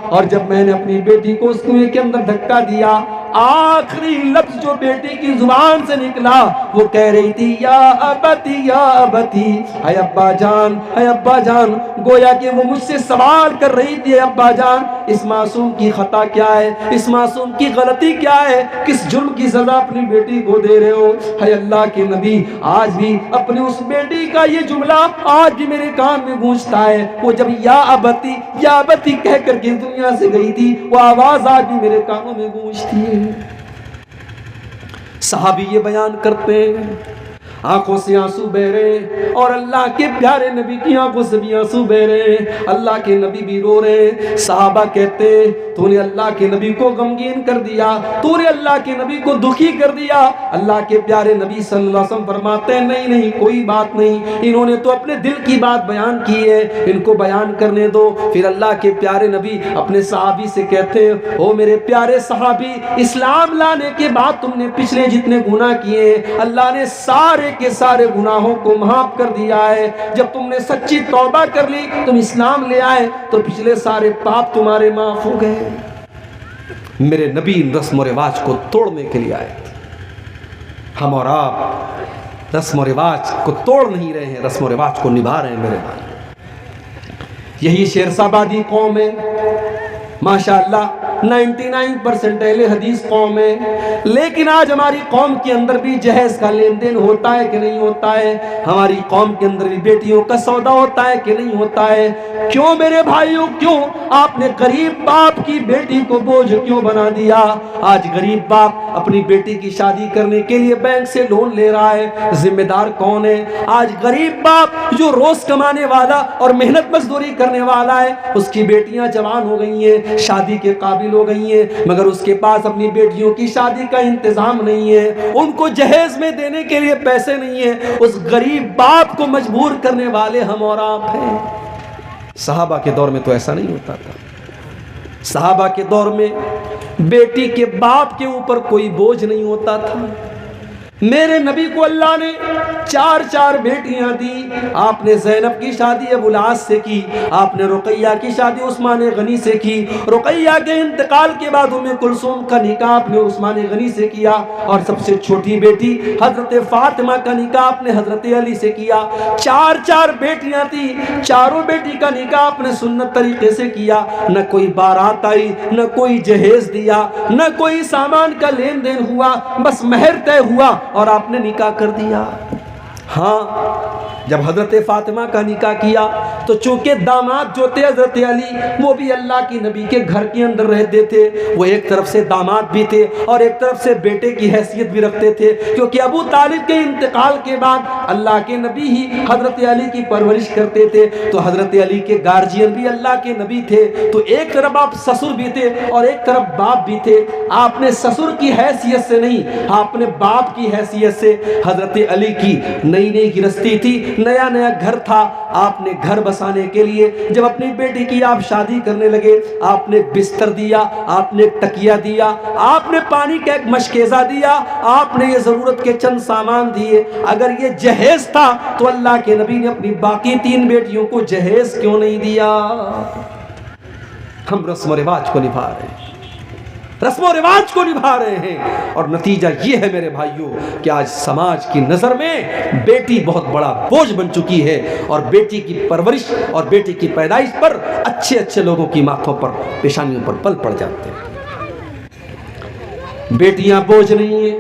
اور جب میں نے اپنی بیٹی کو اس کنویں کے اندر دھکا دیا، آخری لفظ جو بیٹی کی زبان سے نکلا وہ کہہ رہی تھی یا ابتی یا ابتی، اے ابا جان، اے ابا جان، گویا کہ وہ مجھ سے سوال کر رہی تھی، اے ابا جان اس معصوم کی خطا کیا ہے، اس معصوم کی غلطی کیا ہے، کس جرم کی سزا اپنی بیٹی کو دے رہے ہو؟ اے اللہ کے نبی، آج بھی اپنی اس بیٹی کا یہ جملہ آج بھی میرے کان میں گونجتا ہے، وہ جب یا ابتی کہہ کر کے دنیا سے گئی تھی، وہ آواز آج بھی میرے کانوں میں گونجتی ہے۔ صحابی یہ بیان کرتے ہیں، آنکھوں سے آنسو بہ رہے، اور اللہ کے پیارے نبی کی آنکھوں سے بھی آنسو بہ رہے، اللہ کے نبی بھی رو رہے۔ صحابہ کہتے تو نے اللہ کے نبی کو غمگین کر دیا، تو نے اللہ کے نبی کو دکھی کر دیا۔ اللہ کے پیارے نبی صلی اللہ علیہ وسلم فرماتے ہیں نہیں کوئی بات نہیں، انہوں نے تو اپنے دل کی بات بیان کی ہے، ان کو بیان کرنے دو۔ پھر اللہ کے پیارے نبی اپنے صحابی سے کہتے ہیں او میرے پیارے صحابی، اسلام لانے کے بعد تم نے پچھلے جتنے گناہ کیے اللہ نے سارے کے سارے گناہوں کو معاف کر دیا ہے. جب تم نے سچی توبہ کر لی, تم اسلام لے آئے, تو پچھلے سارے پاپ تمہارے معاف ہو گئے. میرے نبی ان رسم و رواج کو توڑنے کے لیے آئے تھے. ہم اور آپ رسم و رواج کو توڑ نہیں رہے ہیں, رسم و رواج کو نبھا رہے ہیں میرے بھائی. یہی شیرسابادی قوم ہے, ماشاءاللہ 99% اہل حدیث قوم ہے, لیکن آج ہماری قوم کے اندر بھی جہیز کا لین دین ہوتا ہے کہ نہیں ہوتا ہے؟ ہماری قوم کے اندر بھی بیٹیوں کا سودا ہوتا ہے کہ نہیں ہوتا ہے؟ کیوں میرے بھائیوں, کیوں آپ نے غریب باپ کی بیٹی کو بوجھ کیوں بنا دیا؟ آج غریب باپ اپنی بیٹی کی شادی کرنے کے لیے بینک سے لون لے رہا ہے, ذمہ دار کون ہے؟ آج غریب باپ جو روز کمانے والا اور محنت مزدوری کرنے والا ہے, اس کی بیٹیاں جوان ہو گئی ہیں, شادی کے قابل ہو گئی ہیں, مگر اس کے پاس اپنی بیٹیوں کی شادی کا انتظام نہیں ہے, ان کو جہیز میں دینے کے لیے پیسے نہیں ہیں. اس غریب باپ کو مجبور کرنے والے ہم اور آپ ہیں. صحابہ کے دور میں تو ایسا نہیں ہوتا تھا. صحابہ کے دور میں بیٹی کے باپ کے اوپر کوئی بوجھ نہیں ہوتا تھا. میرے نبی کو اللہ نے 4 بیٹیاں دی. آپ نے زینب کی شادی ابو العاص سے کی, آپ نے رقیہ کی شادی عثمان غنی سے کی, رقیہ کے انتقال کے بعد ام کلثوم کا نکاح آپ نے عثمان غنی سے کیا, اور سب سے چھوٹی بیٹی حضرت فاطمہ کا نکاح آپ نے حضرت علی سے کیا. 4 بیٹیاں تھی, چاروں بیٹی کا نکاح آپ نے سنت طریقے سے کیا. نہ کوئی بارات آئی, نہ کوئی جہیز دیا, نہ کوئی سامان کا لین دین ہوا, بس مہر طے ہوا اور آپ نے نکاح کر دیا. ہاں, جب حضرت فاطمہ کا نکاح کیا تو چونکہ داماد جو تھے حضرت علی, وہ بھی اللہ کی نبی کے گھر کے اندر رہتے تھے. وہ ایک طرف سے داماد بھی تھے اور ایک طرف سے بیٹے کی حیثیت بھی رکھتے تھے, کیونکہ ابو طالب کے انتقال کے بعد اللہ کے نبی ہی حضرت علی کی پرورش کرتے تھے. تو حضرت علی کے گارجین بھی اللہ کے نبی تھے. تو ایک طرف آپ سسر بھی تھے اور ایک طرف باپ بھی تھے. آپ نے سسر کی حیثیت سے نہیں, آپ نے باپ کی حیثیت سے. حضرت علی کی نئی گرستی تھی, نیا گھر تھا. آپ نے گھر بسانے کے لیے جب اپنی بیٹی کی آپ شادی کرنے لگے, آپ نے بستر دیا, آپ نے تکیہ دیا, آپ نے پانی کا ایک مشکیزہ دیا, آپ نے یہ ضرورت کے چند سامان دیے. اگر یہ جہیز تھا تو اللہ کے نبی نے اپنی باقی 3 بیٹیوں کو جہیز کیوں نہیں دیا؟ ہم رسم و رواج کو نبھا رہے ہیں, رسم و رواج کو نبھا رہے ہیں, اور نتیجہ یہ ہے میرے بھائیوں کہ آج سماج کی نظر میں بیٹی بہت بڑا بوجھ بن چکی ہے, اور بیٹی کی پرورش اور بیٹی کی پیدائش پر اچھے لوگوں کی ماتھوں پر, پیشانیوں پر پل پڑ جاتے ہیں. بیٹیاں بوجھ نہیں ہیں.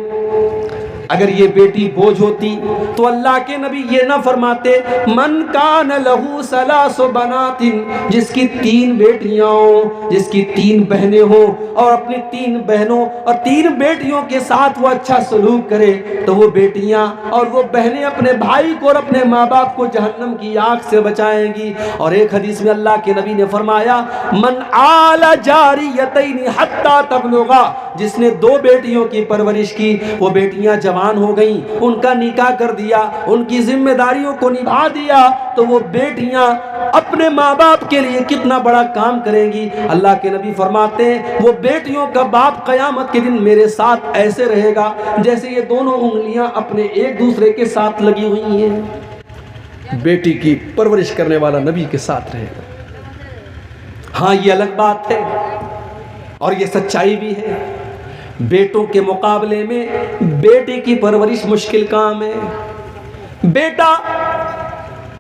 اگر یہ بیٹی بوجھ ہوتی تو اللہ کے نبی یہ نہ فرماتے من کان لہو 3 بنات, جس کی 3 بیٹیاں ہوں, جس کی 3 بہنیں ہوں, اور اپنی 3 بہنوں اور 3 بیٹیوں کے ساتھ وہ اچھا سلوک کرے, تو وہ بیٹیاں اور وہ بہنیں اپنے بھائی کو اور اپنے ماں باپ کو جہنم کی آگ سے بچائیں گی. اور ایک حدیث میں اللہ کے نبی نے فرمایا من آل جاریتین حتی تبلغا, جس نے 2 بیٹیوں کی پرورش کی, وہ بیٹیاں جوان ہو گئیں, ان کا نکاح کر دیا, ان کی ذمہ داریوں کو نبھا دیا, تو وہ بیٹیاں اپنے ماں باپ کے لیے کتنا بڑا کام کریں گی. اللہ کے نبی فرماتے ہیں وہ بیٹیوں کا باپ قیامت کے دن میرے ساتھ ایسے رہے گا جیسے یہ دونوں انگلیاں اپنے ایک دوسرے کے ساتھ لگی ہوئی ہیں. بیٹی کی پرورش کرنے والا نبی کے ساتھ رہے گا. ہاں, یہ الگ بات ہے اور یہ سچائی بھی ہے. بیٹوں کے مقابلے میں بیٹی کی پرورش مشکل کام ہے. بیٹا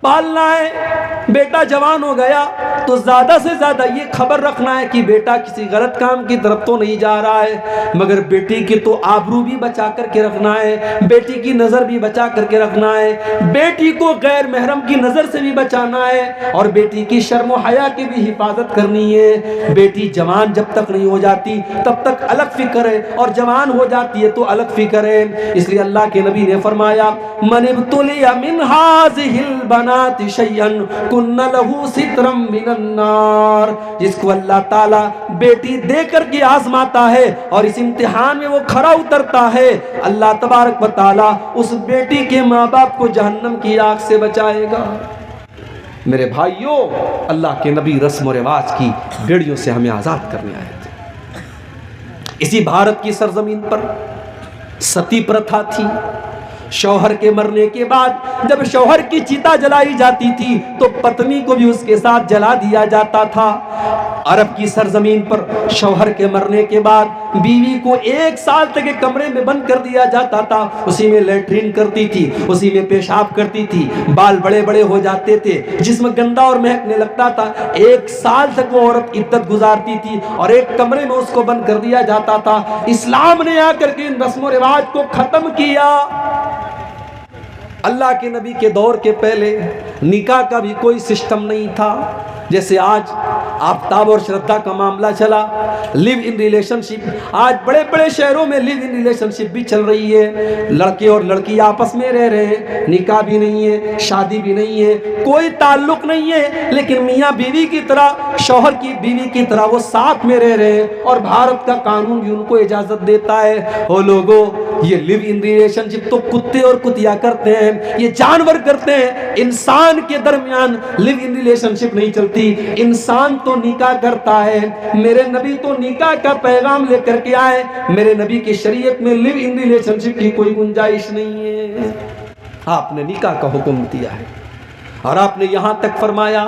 پالنا ہے, بیٹا جوان ہو گیا تو زیادہ سے زیادہ یہ خبر رکھنا ہے کہ بیٹا کسی غلط کام کی طرف تو نہیں جا رہا ہے, مگر بیٹی کی تو آبرو بھی بچا کر کے رکھنا ہے, بیٹی کی نظر بھی بچا کر کے رکھنا ہے, بیٹی کو غیر محرم کی نظر سے بھی بچانا ہے, اور بیٹی کی شرم و حیا کی بھی حفاظت کرنی ہے. بیٹی جوان جب تک نہیں ہو جاتی تب تک الگ فکر ہے, اور جوان ہو جاتی ہے تو الگ فکر ہے. اس لیے اللہ کے نبی نے فرمایا من ابتلی من هذه البنات شیئا کن لہ سترا من النار, جس کو اللہ تعالیٰ بیٹی دے کر کے آزماتا ہے اور اس امتحان میں وہ کھرا اترتا ہے, اللہ تبارک و تعالیٰ اس بیٹی کے ماں باپ کو جہنم کی آگ سے بچائے گا. میرے بھائیوں, اللہ کے نبی رسم و رواج کی بیڑیوں سے ہمیں آزاد کرنے آئے تھے. اسی بھارت کی سرزمین پر ستی پرتھا تھی, شوہر کے مرنے کے بعد جب شوہر کی چتا جلائی جاتی تھی تو پتنی کو بھی اس کے ساتھ جلا دیا جاتا تھا۔ عرب کی سرزمین پر شوہر کے مرنے کے بعد بیوی کو 1 سال تک ایک کمرے میں بند کر دیا جاتا تھا، اسی میں لیٹرین کرتی تھی، اسی میں پیشاب کرتی تھی، بال بڑے بڑے ہو جاتے تھے، جسم گندا اور مہکنے لگتا تھا۔ 1 سال تک وہ عورت عدت گزارتی تھی اور ایک کمرے میں اس کو بند کر دیا جاتا تھا۔ اسلام نے آ کر کے ان رسم و رواج کو ختم کیا۔ اللہ کے نبی کے دور کے پہلے نکاح کا بھی کوئی سسٹم نہیں تھا، جیسے آج آفتاب اور شردا کا معاملہ چلا، لیو ان ریلیشن شپ۔ آج بڑے بڑے شہروں میں لیو ان ریلیشن شپ بھی چل رہی ہے، لڑکے اور لڑکی آپس میں رہ رہے ہیں، نکاح بھی نہیں ہے، شادی بھی نہیں ہے، کوئی تعلق نہیں ہے، لیکن میاں بیوی کی طرح، شوہر کی بیوی کی طرح وہ ساتھ میں رہ رہے ہیں، اور بھارت کا قانون بھی ان کو اجازت دیتا ہے۔ او لوگو، یہ لیو ان ریلیشن شپ تو کتے اور کتیا کرتے ہیں، یہ جانور کرتے ہیں، انسان کے درمیان لیو ان ریلیشن شپ نہیں چلتی۔ انسان تو نکاح کرتا ہے، میرے نبی تو نکاح کا پیغام لے کر کے آئے، میرے نبی کی شریعت میں لیو ان ریلیشن شپ کی کوئی گنجائش نہیں ہے۔ آپ نے نکاح کا حکم دیا ہے، اور آپ نے یہاں تک فرمایا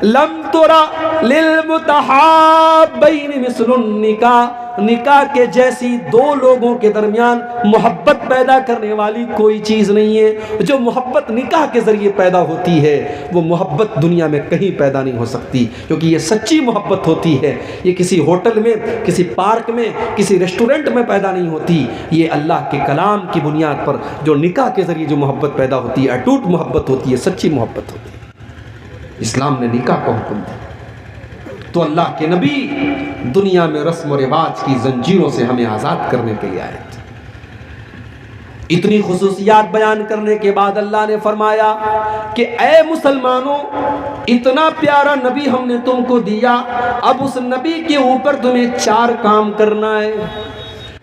لم ترى للمتحابین مثل النکاح، نکاح کے جیسی 2 لوگوں کے درمیان محبت پیدا کرنے والی کوئی چیز نہیں ہے۔ جو محبت نکاح کے ذریعے پیدا ہوتی ہے وہ محبت دنیا میں کہیں پیدا نہیں ہو سکتی، کیونکہ یہ سچی محبت ہوتی ہے۔ یہ کسی ہوٹل میں، کسی پارک میں، کسی ریسٹورنٹ میں پیدا نہیں ہوتی، یہ اللہ کے کلام کی بنیاد پر جو نکاح کے ذریعے جو محبت پیدا ہوتی ہے، اٹوٹ محبت ہوتی ہے، سچی محبت ہوتی ہے۔ اسلام نے نکاح کا حکم دیا تو اللہ کے نبی دنیا میں رسم و رواج کی زنجیروں سے ہمیں آزاد کرنے کے لیے آئے تھے۔ اتنی خصوصیات بیان کرنے کے بعد اللہ نے فرمایا کہ اے مسلمانوں، اتنا پیارا نبی ہم نے تم کو دیا، اب اس نبی کے اوپر تمہیں 4 کام کرنا ہے۔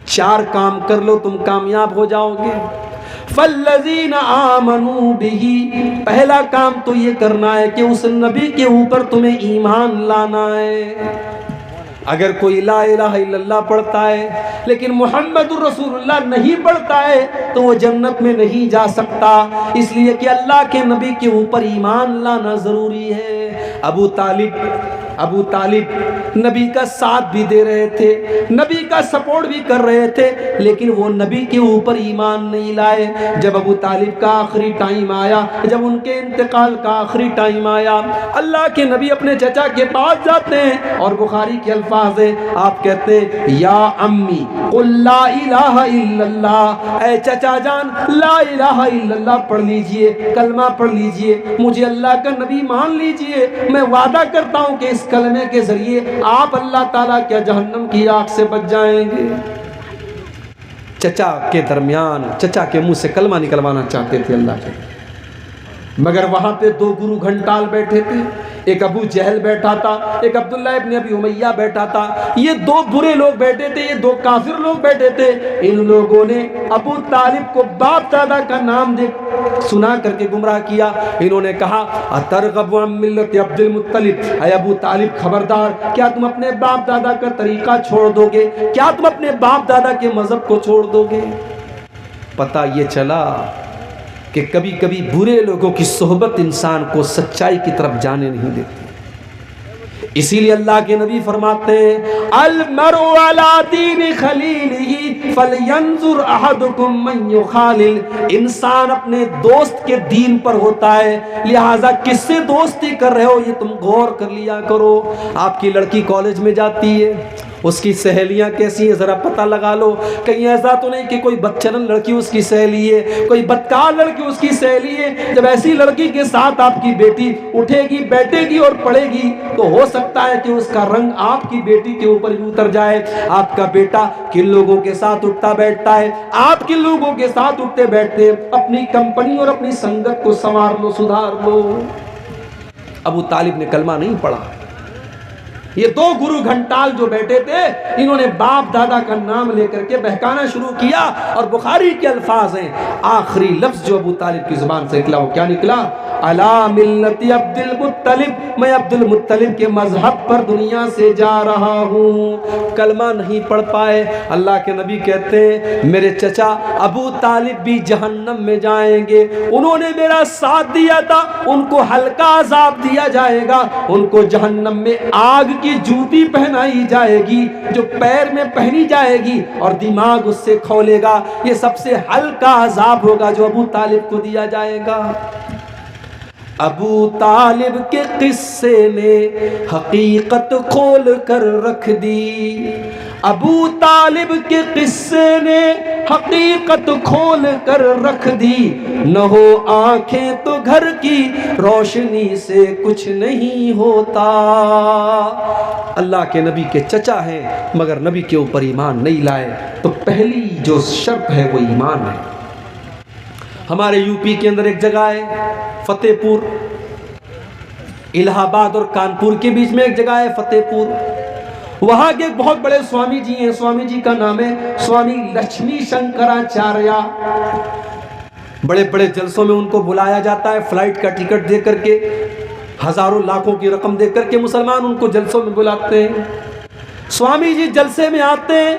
4 کام کر لو، تم کامیاب ہو جاؤ گے۔ فَالَّذِينَ آمَنُوا بِهِ، پہلا کام تو یہ کرنا ہے کہ اس نبی کے اوپر تمہیں ایمان لانا ہے۔ اگر کوئی لا الہ الا اللہ پڑھتا ہے لیکن محمد الرسول اللہ نہیں پڑھتا ہے تو وہ جنت میں نہیں جا سکتا، اس لیے کہ اللہ کے نبی کے اوپر ایمان لانا ضروری ہے۔ ابو طالب نبی کا ساتھ بھی دے رہے تھے، نبی کا سپورٹ بھی کر رہے تھے، لیکن وہ نبی کے اوپر ایمان نہیں لائے۔ جب ابو طالب کا آخری ٹائم آیا، جب ان کے انتقال کا آخری ٹائم آیا، اللہ کے نبی اپنے چچا کے پاس جاتے ہیں اور بخاری کے الفاظ ہیں، آپ کہتے ہیں یا امی قل لا الہ الا اللہ، اے چچا جان لا الہ الا اللہ پڑھ لیجئے، کلمہ پڑھ لیجئے، مجھے اللہ کا نبی مان لیجئے، میں وعدہ کرتا ہوں کہ اس کلمے کے ذریعے آپ اللہ تعالیٰ کیا جہنم کی آگ سے بچ جائیں گے۔ چچا کے درمیان، چچا کے منہ سے کلمہ نکلوانا چاہتے تھے اللہ کے، مگر وہاں پہ 2 گرو گھنٹال بیٹھے تھے، ایک ابو جہل بیٹھا تھا، ایک عبداللہ ابن ابی امیہ بیٹھا تھا۔ یہ 2 برے لوگ بیٹھے تھے، یہ 2 کافر لوگ بیٹھے تھے۔ ان لوگوں نے ابو طالب کو باپ دادا کا نام دے سنا کر کے گمراہ کیا۔ انہوں نے کہا اترغب عن ملت عبد المطلب، اے ابو طالب خبردار، کیا تم اپنے باپ دادا کا طریقہ چھوڑ دو گے؟ کیا تم اپنے باپ دادا کے مذہب کو چھوڑ دو گے؟ پتہ یہ چلا کہ کبھی کبھی برے لوگوں کی صحبت انسان کو سچائی کی طرف جانے نہیں دیتی۔ اسی لیے اللہ کے نبی فرماتے ہیں المرء علی دین خلیلہ فلینظر احدکم من یخالل، انسان اپنے دوست کے دین پر ہوتا ہے، لہٰذا کس سے دوستی کر رہے ہو یہ تم غور کر لیا کرو۔ آپ کی لڑکی کالج میں جاتی ہے، اس کی سہیلیاں کیسی ہیں ذرا پتہ لگا لو، کہیں ایسا تو نہیں کہ کوئی بدچلن لڑکی اس کی سہیلی ہے، کوئی بدکار لڑکی اس کی سہیلی ہے۔ جب ایسی لڑکی کے ساتھ آپ کی بیٹی اٹھے گی، بیٹھے گی اور پڑھے گی تو ہو سکتا ہے کہ اس کا رنگ آپ کی بیٹی کے اوپر بھی اتر جائے۔ آپ کا بیٹا کن لوگوں کے ساتھ اٹھتا بیٹھتا ہے، آپ کن لوگوں کے ساتھ اٹھتے بیٹھتے ہیں، اپنی کمپنی اور اپنی سنگت کو سنوار لو، سدھار لو۔ ابو طالب نے کلمہ نہیں پڑھا، یہ دو گرو گھنٹال جو بیٹھے تھے، انہوں نے باپ دادا کا نام لے کر کے بہکانا شروع کیا، اور بخاری کے الفاظ ہیں، آخری لفظ جو ابو طالب کی زبان سے نکلا وہ کیا نکلا؟ علی ملت عبد المطلب، میں عبد المطلب کے مذہب پر دنیا سے جا رہا ہوں۔ کلمہ نہیں پڑھ پائے، اللہ کے نبی کہتے ہیں میرے چچا ابو طالب بھی جہنم میں جائیں گے، انہوں نے میرا ساتھ دیا تھا، ان کو ہلکا عذاب دیا جائے گا، ان کو جہنم میں آگ کی جوتی پہنائی جائے گی جو پیر میں پہنی جائے گی اور دماغ اس سے کھولے گا، یہ سب سے ہلکا عذاب ہوگا جو ابو طالب کو دیا جائے گا۔ ابو طالب کے قصے نے حقیقت کھول کر رکھ دی، ابو طالب کے قصے نے حقیقت کھول کر رکھ دی، نہ ہو آنکھیں تو گھر کی روشنی سے کچھ نہیں ہوتا۔ اللہ کے نبی کے چچا ہیں مگر نبی کے اوپر ایمان نہیں لائے، تو پہلی جو شرط ہے وہ ایمان ہے۔ ہمارے یو پی کے اندر ایک جگہ ہے فتح پور، الہ آباد اور کانپور کے بیچ میں ایک جگہ ہے فتح پور، وہاں کے ایک بہت بڑے سوامی جی ہیں، سوامی جی کا نام ہے سوامی لکشمی شنکراچاریہ۔ بڑے بڑے جلسوں میں ان کو بلایا جاتا ہے، فلائٹ کا ٹکٹ دے کر کے، ہزاروں لاکھوں کی رقم دے کر کے مسلمان ان کو جلسوں میں بلاتے ہیں۔ سوامی جی جلسے میں آتے ہیں،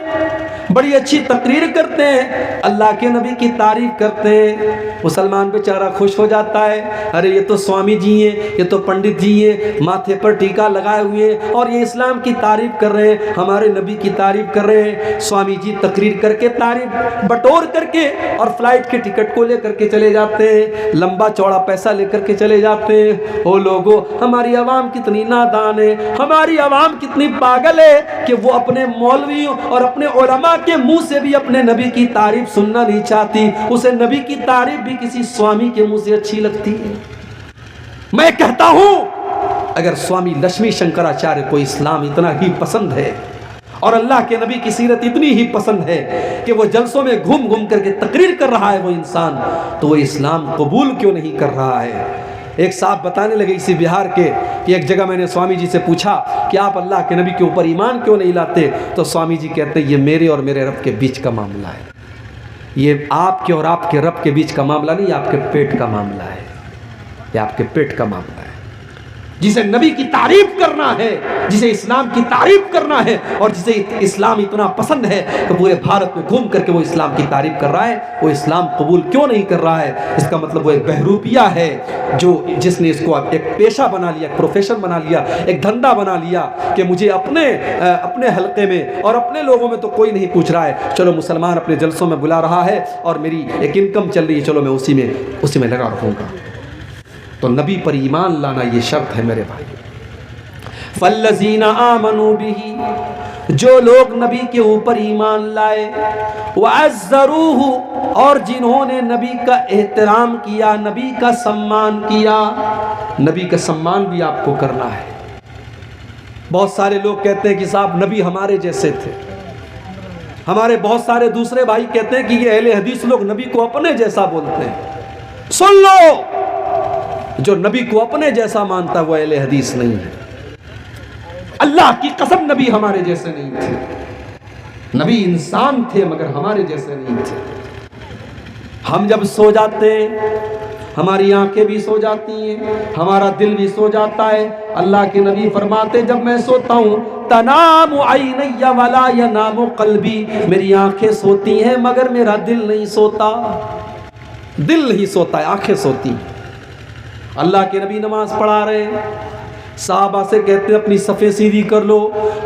بڑی اچھی تقریر کرتے ہیں، اللہ کے نبی کی تعریف کرتے ہیں، مسلمان بیچارہ خوش ہو جاتا ہے، ارے یہ تو سوامی جی ہیں، یہ تو پنڈت جی ہیں، ماتھے پر ٹیکا لگائے ہوئے ہیں اور یہ اسلام کی تعریف کر رہے ہیں، ہمارے نبی کی تعریف کر رہے ہیں۔ سوامی جی تقریر کر کے، تعریف بٹور کر کے اور فلائٹ کے ٹکٹ کو لے کر کے چلے جاتے ہیں، لمبا چوڑا پیسہ لے کر کے چلے جاتے ہیں۔ او لوگو، ہماری عوام کتنی نادان ہے، ہماری عوام کتنی پاگل ہے کہ وہ اپنے مولویوں اور اپنے علماء کے منہ سے بھی اپنے نبی کی تعریف سننا نہیں چاہتی، اسے نبی کی تعریف بھی کسی سوامی کے منہ سے اچھی لگتی ہے۔ میں کہتا ہوں اگر سوامی لکشمی شنکراچاریہ کو اسلام اتنا ہی پسند ہے اور اللہ کے نبی کی سیرت اتنی ہی پسند ہے کہ وہ جلسوں میں گھوم گھوم کر کے تقریر کر رہا ہے وہ انسان، تو وہ اسلام قبول کیوں نہیں کر رہا ہے؟ ایک صاحب بتانے لگے اسی بہار کے کہ ایک جگہ میں نے سوامی جی سے پوچھا کہ آپ اللہ کے نبی کے اوپر ایمان کیوں نہیں لاتے؟ تو سوامی جی کہتے ہیں یہ میرے اور میرے رب کے بیچ کا معاملہ ہے، یہ آپ کے اور آپ کے رب کے بیچ کا معاملہ نہیں، آپ کے پیٹ کا معاملہ ہے، یہ آپ کے پیٹ کا معاملہ ہے۔ جسے نبی کی تعریف کرنا ہے، جسے اسلام کی تعریف کرنا ہے اور جسے اسلام اتنا پسند ہے کہ پورے بھارت میں گھوم کر کے وہ اسلام کی تعریف کر رہا ہے، وہ اسلام قبول کیوں نہیں کر رہا ہے؟ اس کا مطلب وہ ایک بہروپیہ ہے جس نے اس کو ایک پیشہ بنا لیا، ایک پروفیشن بنا لیا، ایک دھندا بنا لیا کہ مجھے اپنے حلقے میں اور اپنے لوگوں میں تو کوئی نہیں پوچھ رہا ہے، چلو مسلمان اپنے جلسوں میں بلا رہا ہے اور میری ایک انکم چل رہی ہے، چلو میں اسی میں لگا رہوں گا۔ تو نبی پر ایمان لانا یہ شرط ہے میرے بھائی۔ فالذین آمنوا بہ، جو لوگ نبی کے اوپر ایمان لائے، وعزروہ، اور جنہوں نے نبی کا احترام کیا، نبی کا سمان کیا۔ نبی کا سمان بھی آپ کو کرنا ہے۔ بہت سارے لوگ کہتے ہیں کہ صاحب نبی ہمارے جیسے تھے، ہمارے بہت سارے دوسرے بھائی کہتے ہیں کہ یہ اہل حدیث لوگ نبی کو اپنے جیسا بولتے ہیں۔ سن لو، جو نبی کو اپنے جیسا مانتا وہ اہل حدیث نہیں ہے۔ اللہ کی قسم نبی ہمارے جیسے نہیں تھے، نبی انسان تھے مگر ہمارے جیسے نہیں تھے۔ ہم جب سو جاتے ہیں ہماری آنکھیں بھی سو جاتی ہیں، ہمارا دل بھی سو جاتا ہے۔ اللہ کے نبی فرماتے جب میں سوتا ہوں تنام عینی ولا ینام قلبی، میری آنکھیں سوتی ہیں مگر میرا دل نہیں سوتا، دل نہیں سوتا ہے، آنکھیں سوتی ہیں۔ اللہ کے نبی نماز پڑھا رہے ہیں، صحابہ سے کہتے ہیں اپنی صفیں سیدھی کر لو،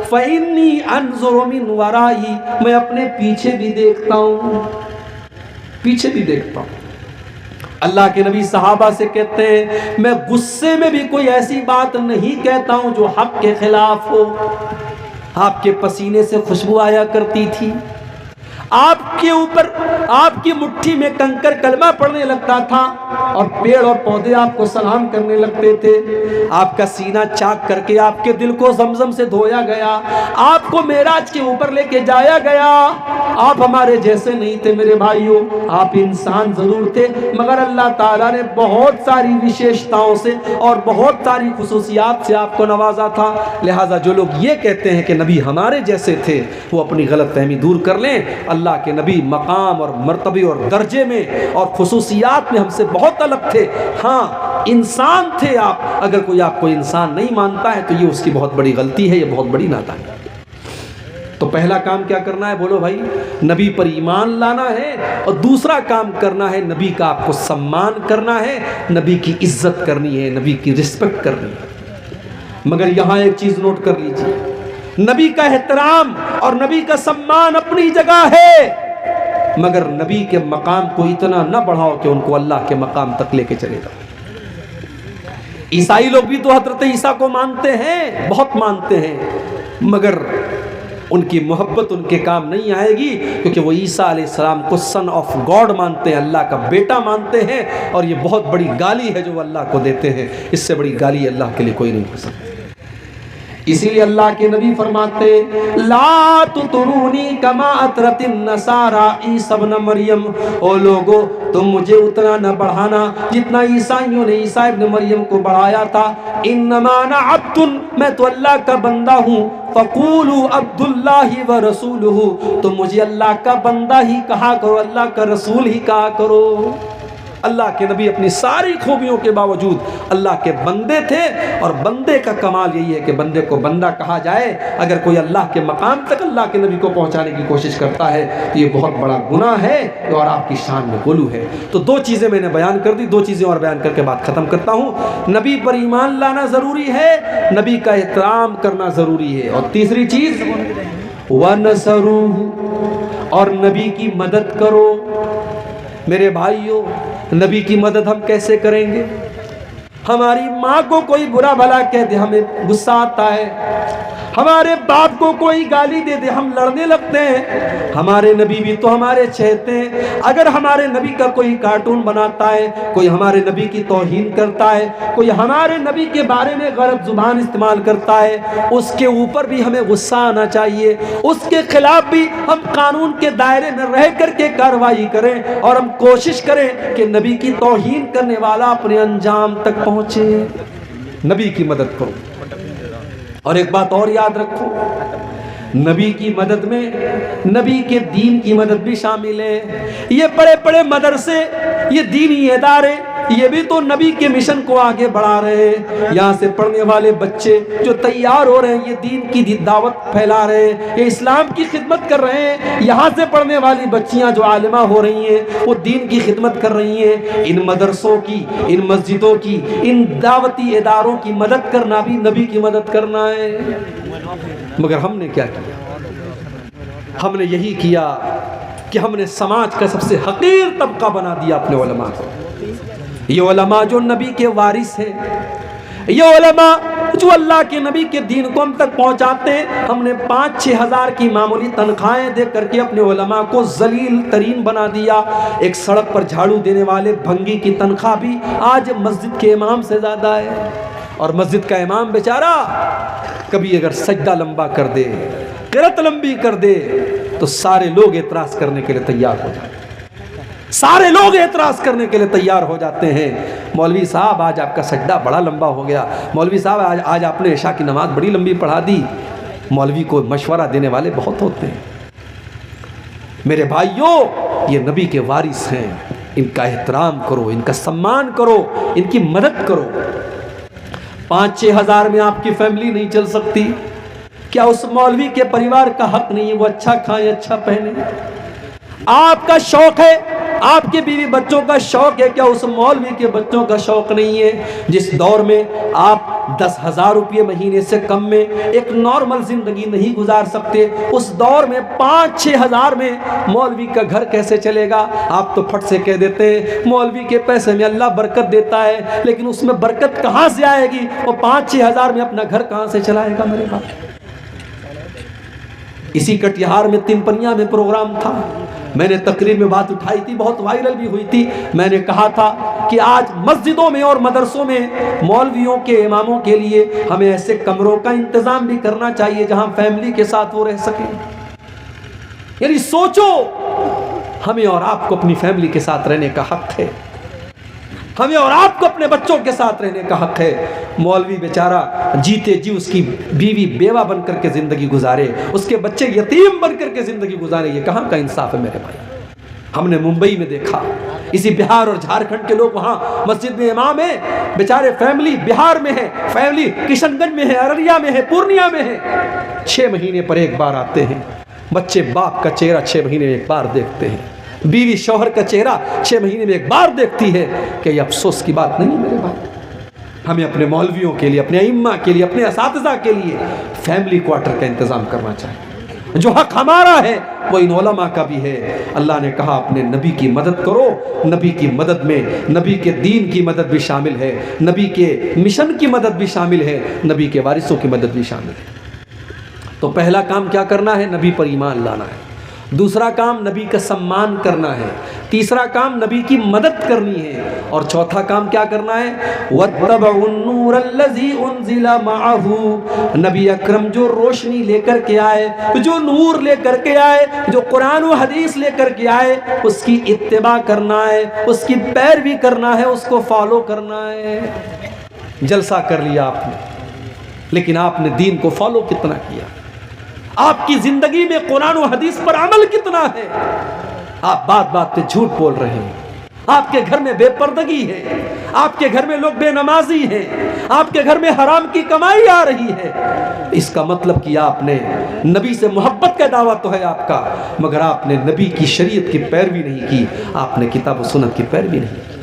فَإِنِّي أَنظُرُ مِنْ وَرَائِي، میں اپنے پیچھے بھی دیکھتا ہوں، پیچھے بھی دیکھتا ہوں۔ اللہ کے نبی صحابہ سے کہتے ہیں میں غصے میں بھی کوئی ایسی بات نہیں کہتا ہوں جو حق کے خلاف ہو۔ آپ کے پسینے سے خوشبو آیا کرتی تھی، آپ کے اوپر آپ کی مٹھی میں کنکر کلمہ پڑھنے لگتا تھا اور پیڑ اور پودے آپ کو سلام کرنے لگتے تھے. آپ کا سینہ چاک کر کے آپ کے دل کو زمزم سے دھویا گیا, آپ کو معراج کے اوپر لے کے جایا گیا. آپ ہمارے جیسے نہیں تھے میرے بھائیوں, آپ انسان ضرور تھے مگر اللہ تعالیٰ نے بہت ساری وشیشتاؤں سے اور بہت ساری خصوصیات سے آپ کو نوازا تھا. لہٰذا جو لوگ یہ کہتے ہیں کہ نبی ہمارے جیسے تھے وہ اپنی غلط فہمی دور کر لیں. اللہ کے نبی مقام اور مرتبے اور درجے میں اور خصوصیات میں ہم سے بہت الگ تھے. ہاں انسان تھے آپ, اگر کوئی آپ کو انسان نہیں مانتا ہے تو یہ اس کی بہت بڑی غلطی ہے, یہ بہت بڑی نادانی ہے. تو پہلا کام کیا کرنا ہے بولو بھائی, نبی پر ایمان لانا ہے, اور دوسرا کام کرنا ہے نبی کا آپ کو سمان کرنا ہے, نبی کی عزت کرنی ہے, نبی کی رسپیکٹ کرنی ہے. مگر یہاں ایک چیز نوٹ کر لیجیے, نبی کا احترام اور نبی کا سمان اپنی جگہ ہے, مگر نبی کے مقام کو اتنا نہ بڑھاؤ کہ ان کو اللہ کے مقام تک لے کے چلے جاؤ. عیسائی لوگ بھی تو حضرت عیسیٰ کو مانتے ہیں, بہت مانتے ہیں, مگر ان کی محبت ان کے کام نہیں آئے گی, کیونکہ وہ عیسیٰ علیہ السلام کو سن آف گاڈ مانتے ہیں, اللہ کا بیٹا مانتے ہیں, اور یہ بہت بڑی گالی ہے جو وہ اللہ کو دیتے ہیں. اس سے بڑی گالی اللہ کے لیے کوئی نہیں ہو سکتی. اسی لیے اللہ کے نبی فرماتے لا تطرونی کما اطرت النصارى عیسی ابن مریم, او لوگو تم مجھے اتنا نہ بڑھانا جتنا عیسائیوں نے عیسیٰ ابن مریم کو بڑھایا تھا. انما انا عبد, میں تو اللہ کا بندہ ہوں. فقولوا عبد اللہ ورسولہ, تو مجھے اللہ کا بندہ ہی کہا کرو, اللہ کا رسول ہی کہا کرو. اللہ کے نبی اپنی ساری خوبیوں کے باوجود اللہ کے بندے تھے, اور بندے کا کمال یہی ہے کہ بندے کو بندہ کہا جائے. اگر کوئی اللہ کے مقام تک اللہ کے نبی کو پہنچانے کی کوشش کرتا ہے تو یہ بہت بڑا گناہ ہے اور آپ کی شان میں غلو ہے. تو دو چیزیں میں نے بیان کر دی, دو چیزیں اور بیان کر کے بات ختم کرتا ہوں. نبی پر ایمان لانا ضروری ہے, نبی کا احترام کرنا ضروری ہے, اور تیسری چیز وَنَصَرُوهُ, اور نبی کی مدد کرو. میرے بھائیوں, نبی کی مدد ہم کیسے کریں گے؟ ہماری ماں کو کوئی برا بھلا کہہ دے ہمیں غصہ آتا ہے, ہمارے باپ کو کوئی گالی دے دے ہم لڑنے لگتے ہیں. ہمارے نبی بھی تو ہمارے چہتے ہیں. اگر ہمارے نبی کا کوئی کارٹون بناتا ہے, کوئی ہمارے نبی کی توہین کرتا ہے, کوئی ہمارے نبی کے بارے میں غلط زبان استعمال کرتا ہے, اس کے اوپر بھی ہمیں غصہ آنا چاہیے. اس کے خلاف بھی ہم قانون کے دائرے میں رہ کر کے کارروائی کریں, اور ہم کوشش کریں کہ نبی کی توہین کرنے والا اپنے انجام تک پہنچے. نبی کی مدد کرو. اور ایک بات اور یاد رکھو, نبی کی مدد میں نبی کے دین کی مدد بھی شامل ہے. یہ بڑے بڑے مدرسے, یہ دینی ادارے, یہ بھی تو نبی کے مشن کو آگے بڑھا رہے ہیں. یہاں سے پڑھنے والے بچے جو تیار ہو رہے ہیں, یہ دین کی دعوت پھیلا رہے ہیں, یہ اسلام کی خدمت کر رہے ہیں. یہاں سے پڑھنے والی بچیاں جو عالمہ ہو رہی ہیں وہ دین کی خدمت کر رہی ہیں. ان مدرسوں کی, ان مسجدوں کی, ان دعوتی اداروں کی مدد کرنا بھی نبی کی مدد کرنا ہے. مگر ہم نے کیا کیا؟ ہم نے یہی کیا کہ ہم نے سماج کا سب سے حقیر طبقہ بنا دیا اپنے علماء کو. یہ علماء جو نبی کے وارث ہیں, یہ علماء جو اللہ کے نبی کے دین کو ہم تک پہنچاتے ہیں, ہم نے 5-6 ہزار کی معمولی تنخواہیں دے کر کے اپنے علماء کو ذلیل ترین بنا دیا. ایک سڑک پر جھاڑو دینے والے بھنگی کی تنخواہ بھی آج مسجد کے امام سے زیادہ ہے. اور مسجد کا امام بیچارہ کبھی اگر سجدہ لمبا کر دے, قرات لمبی کر دے, تو سارے لوگ اعتراض کرنے کے لیے تیار ہو جاتے ہیں. سارے لوگ اعتراض کرنے کے لیے تیار ہو جاتے ہیں. مولوی صاحب آج آپ کا سجدہ بڑا لمبا ہو گیا, مولوی صاحب آج آپ نے عشاء کی نماز بڑی لمبی پڑھا دی. مولوی کو مشورہ دینے والے بہت ہوتے ہیں. میرے بھائیوں, یہ نبی کے وارث ہیں, ان کا احترام کرو, ان کا سمان کرو, ان کی مدد کرو. 5-6 ہزار میں آپ کی فیملی نہیں چل سکتی. کیا اس مولوی کے پریوار کا حق نہیں ہے وہ اچھا کھائیں, اچھا پہنے؟ آپ کا شوق ہے, آپ کے بیوی بچوں کا شوق ہے, کیا اس مولوی کے بچوں کا شوق نہیں ہے؟ جس دور میں آپ 10,000 روپے مہینے سے کم میں ایک نارمل زندگی نہیں گزار سکتے, اس دور میں 5-6 ہزار میں مولوی کا گھر کیسے چلے گا؟ آپ تو پھٹ سے کہہ دیتے ہیں مولوی کے پیسے میں اللہ برکت دیتا ہے, لیکن اس میں برکت کہاں سے آئے گی؟ وہ 5-6 ہزار میں اپنا گھر کہاں سے چلائے گا میرے باپ؟ اسی کٹیہار میں تنپنیا میں پروگرام تھا، میں نے تقریر میں بات اٹھائی تھی، بہت وائرل بھی ہوئی تھی. میں نے کہا تھا کہ آج مسجدوں میں اور مدرسوں میں مولویوں کے اماموں کے لیے ہمیں ایسے کمروں کا انتظام بھی کرنا چاہیے جہاں فیملی کے ساتھ وہ رہ سکیں. یعنی سوچو، ہمیں اور آپ کو اپنی فیملی کے ساتھ رہنے کا حق ہے، ہمیں اور آپ کو اپنے بچوں کے ساتھ رہنے کا حق ہے. مولوی بیچارہ جیتے جی اس کی بیوی بیوہ بن کر کے زندگی گزارے، اس کے بچے یتیم بن کر کے زندگی گزارے، یہ کہاں کا انصاف ہے میرے بھائی؟ ہم نے ممبئی میں دیکھا، اسی بہار اور جھارکھنڈ کے لوگ وہاں مسجد میں امام ہیں، بیچارے فیملی بہار میں ہے، فیملی کشن گنج میں ہے، ارریہ میں ہے، پورنیہ میں ہے، 6 مہینے پر ایک بار آتے ہیں. بچے باپ کا چہرہ 6 مہینے میں ایک بار دیکھتے ہیں، بیوی شوہر کا چہرہ 6 مہینے میں ایک بار دیکھتی ہے. کہ یہ افسوس کی بات نہیں میرے بھائی؟ ہمیں اپنے مولویوں کے لیے، اپنے ائمہ کے لیے، اپنے اساتذہ کے لیے فیملی کوارٹر کا انتظام کرنا چاہیے. جو حق ہمارا ہے وہ ان علماء کا بھی ہے. اللہ نے کہا اپنے نبی کی مدد کرو، نبی کی مدد میں نبی کے دین کی مدد بھی شامل ہے، نبی کے مشن کی مدد بھی شامل ہے، نبی کے وارثوں کی مدد بھی شامل ہے. تو پہلا کام کیا کرنا ہے؟ نبی پر ایمان لانا ہے. دوسرا کام نبی کا سمان کرنا ہے. تیسرا کام نبی کی مدد کرنی ہے. اور چوتھا کام کیا کرنا ہے؟ وَاتَّبَعُوا النُّورَ الَّذِي أُنزِلَ مَعَهُ. نبی اکرم جو روشنی لے کر کے آئے، جو نور لے کر کے آئے، جو قرآن و حدیث لے کر کے آئے، اس کی اتباع کرنا ہے، اس کی پیروی کرنا ہے، اس کو فالو کرنا ہے. جلسہ کر لیا آپ نے، لیکن آپ نے دین کو فالو کتنا کیا؟ آپ کی زندگی میں قرآن و حدیث پر عمل کتنا ہے؟ آپ بات بات پہ جھوٹ بول رہے ہیں، آپ کے گھر میں بے پردگی ہے، آپ کے گھر میں لوگ بے نمازی ہیں، آپ کے گھر میں حرام کی کمائی آ رہی ہے. اس کا مطلب کہ آپ نے نبی سے محبت کا دعویٰ تو ہے آپ کا، مگر آپ نے نبی کی شریعت کی پیروی نہیں کی، آپ نے کتاب و سنت کی پیروی نہیں کی.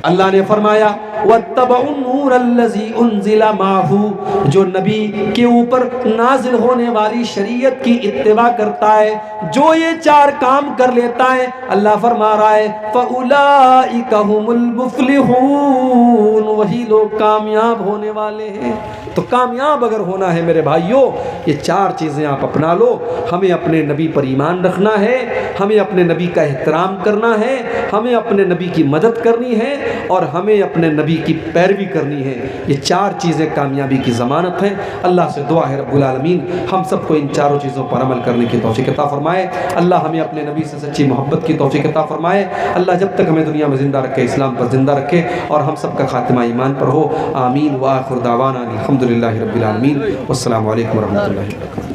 اللہ نے فرمایا وَاتَّبَعُوا النُّورَ الَّذِي أُنزِلَ مَعَهُ. جو نبی کے اوپر نازل ہونے والی شریعت کی اتباع کرتا ہے، جو یہ 4 کام کر لیتا ہے، اللہ فرما رہا ہے فَأُولَئِكَ هُمُ الْمُفْلِحُونَ. وہی لوگ کامیاب ہونے والے ہیں. تو کامیاب اگر ہونا ہے میرے بھائیوں، یہ 4 چیزیں آپ اپنا لو. ہمیں اپنے نبی پر ایمان رکھنا ہے، ہمیں اپنے نبی کا احترام کرنا ہے، ہمیں اپنے نبی کی مدد کرنی ہے، اور ہمیں اپنے نبی کی پیروی کرنی ہے. یہ 4 چیزیں کامیابی کی ضمانت ہیں. اللہ سے دعا ہے رب العالمین ہم سب کو ان 4 چیزوں پر عمل کرنے کی توفیق عطا فرمائے. اللہ ہمیں اپنے نبی سے سچی محبت کی توفیق عطا فرمائے. اللہ جب تک ہمیں دنیا میں زندہ رکھے، اسلام پر زندہ رکھے، اور ہم سب کا خاتمہ ایمان پر ہو. آمین. وآخر دعوانا الحمدللہ رب العالمین. والسلام علیکم ورحمۃ اللہ وبرکاتہ.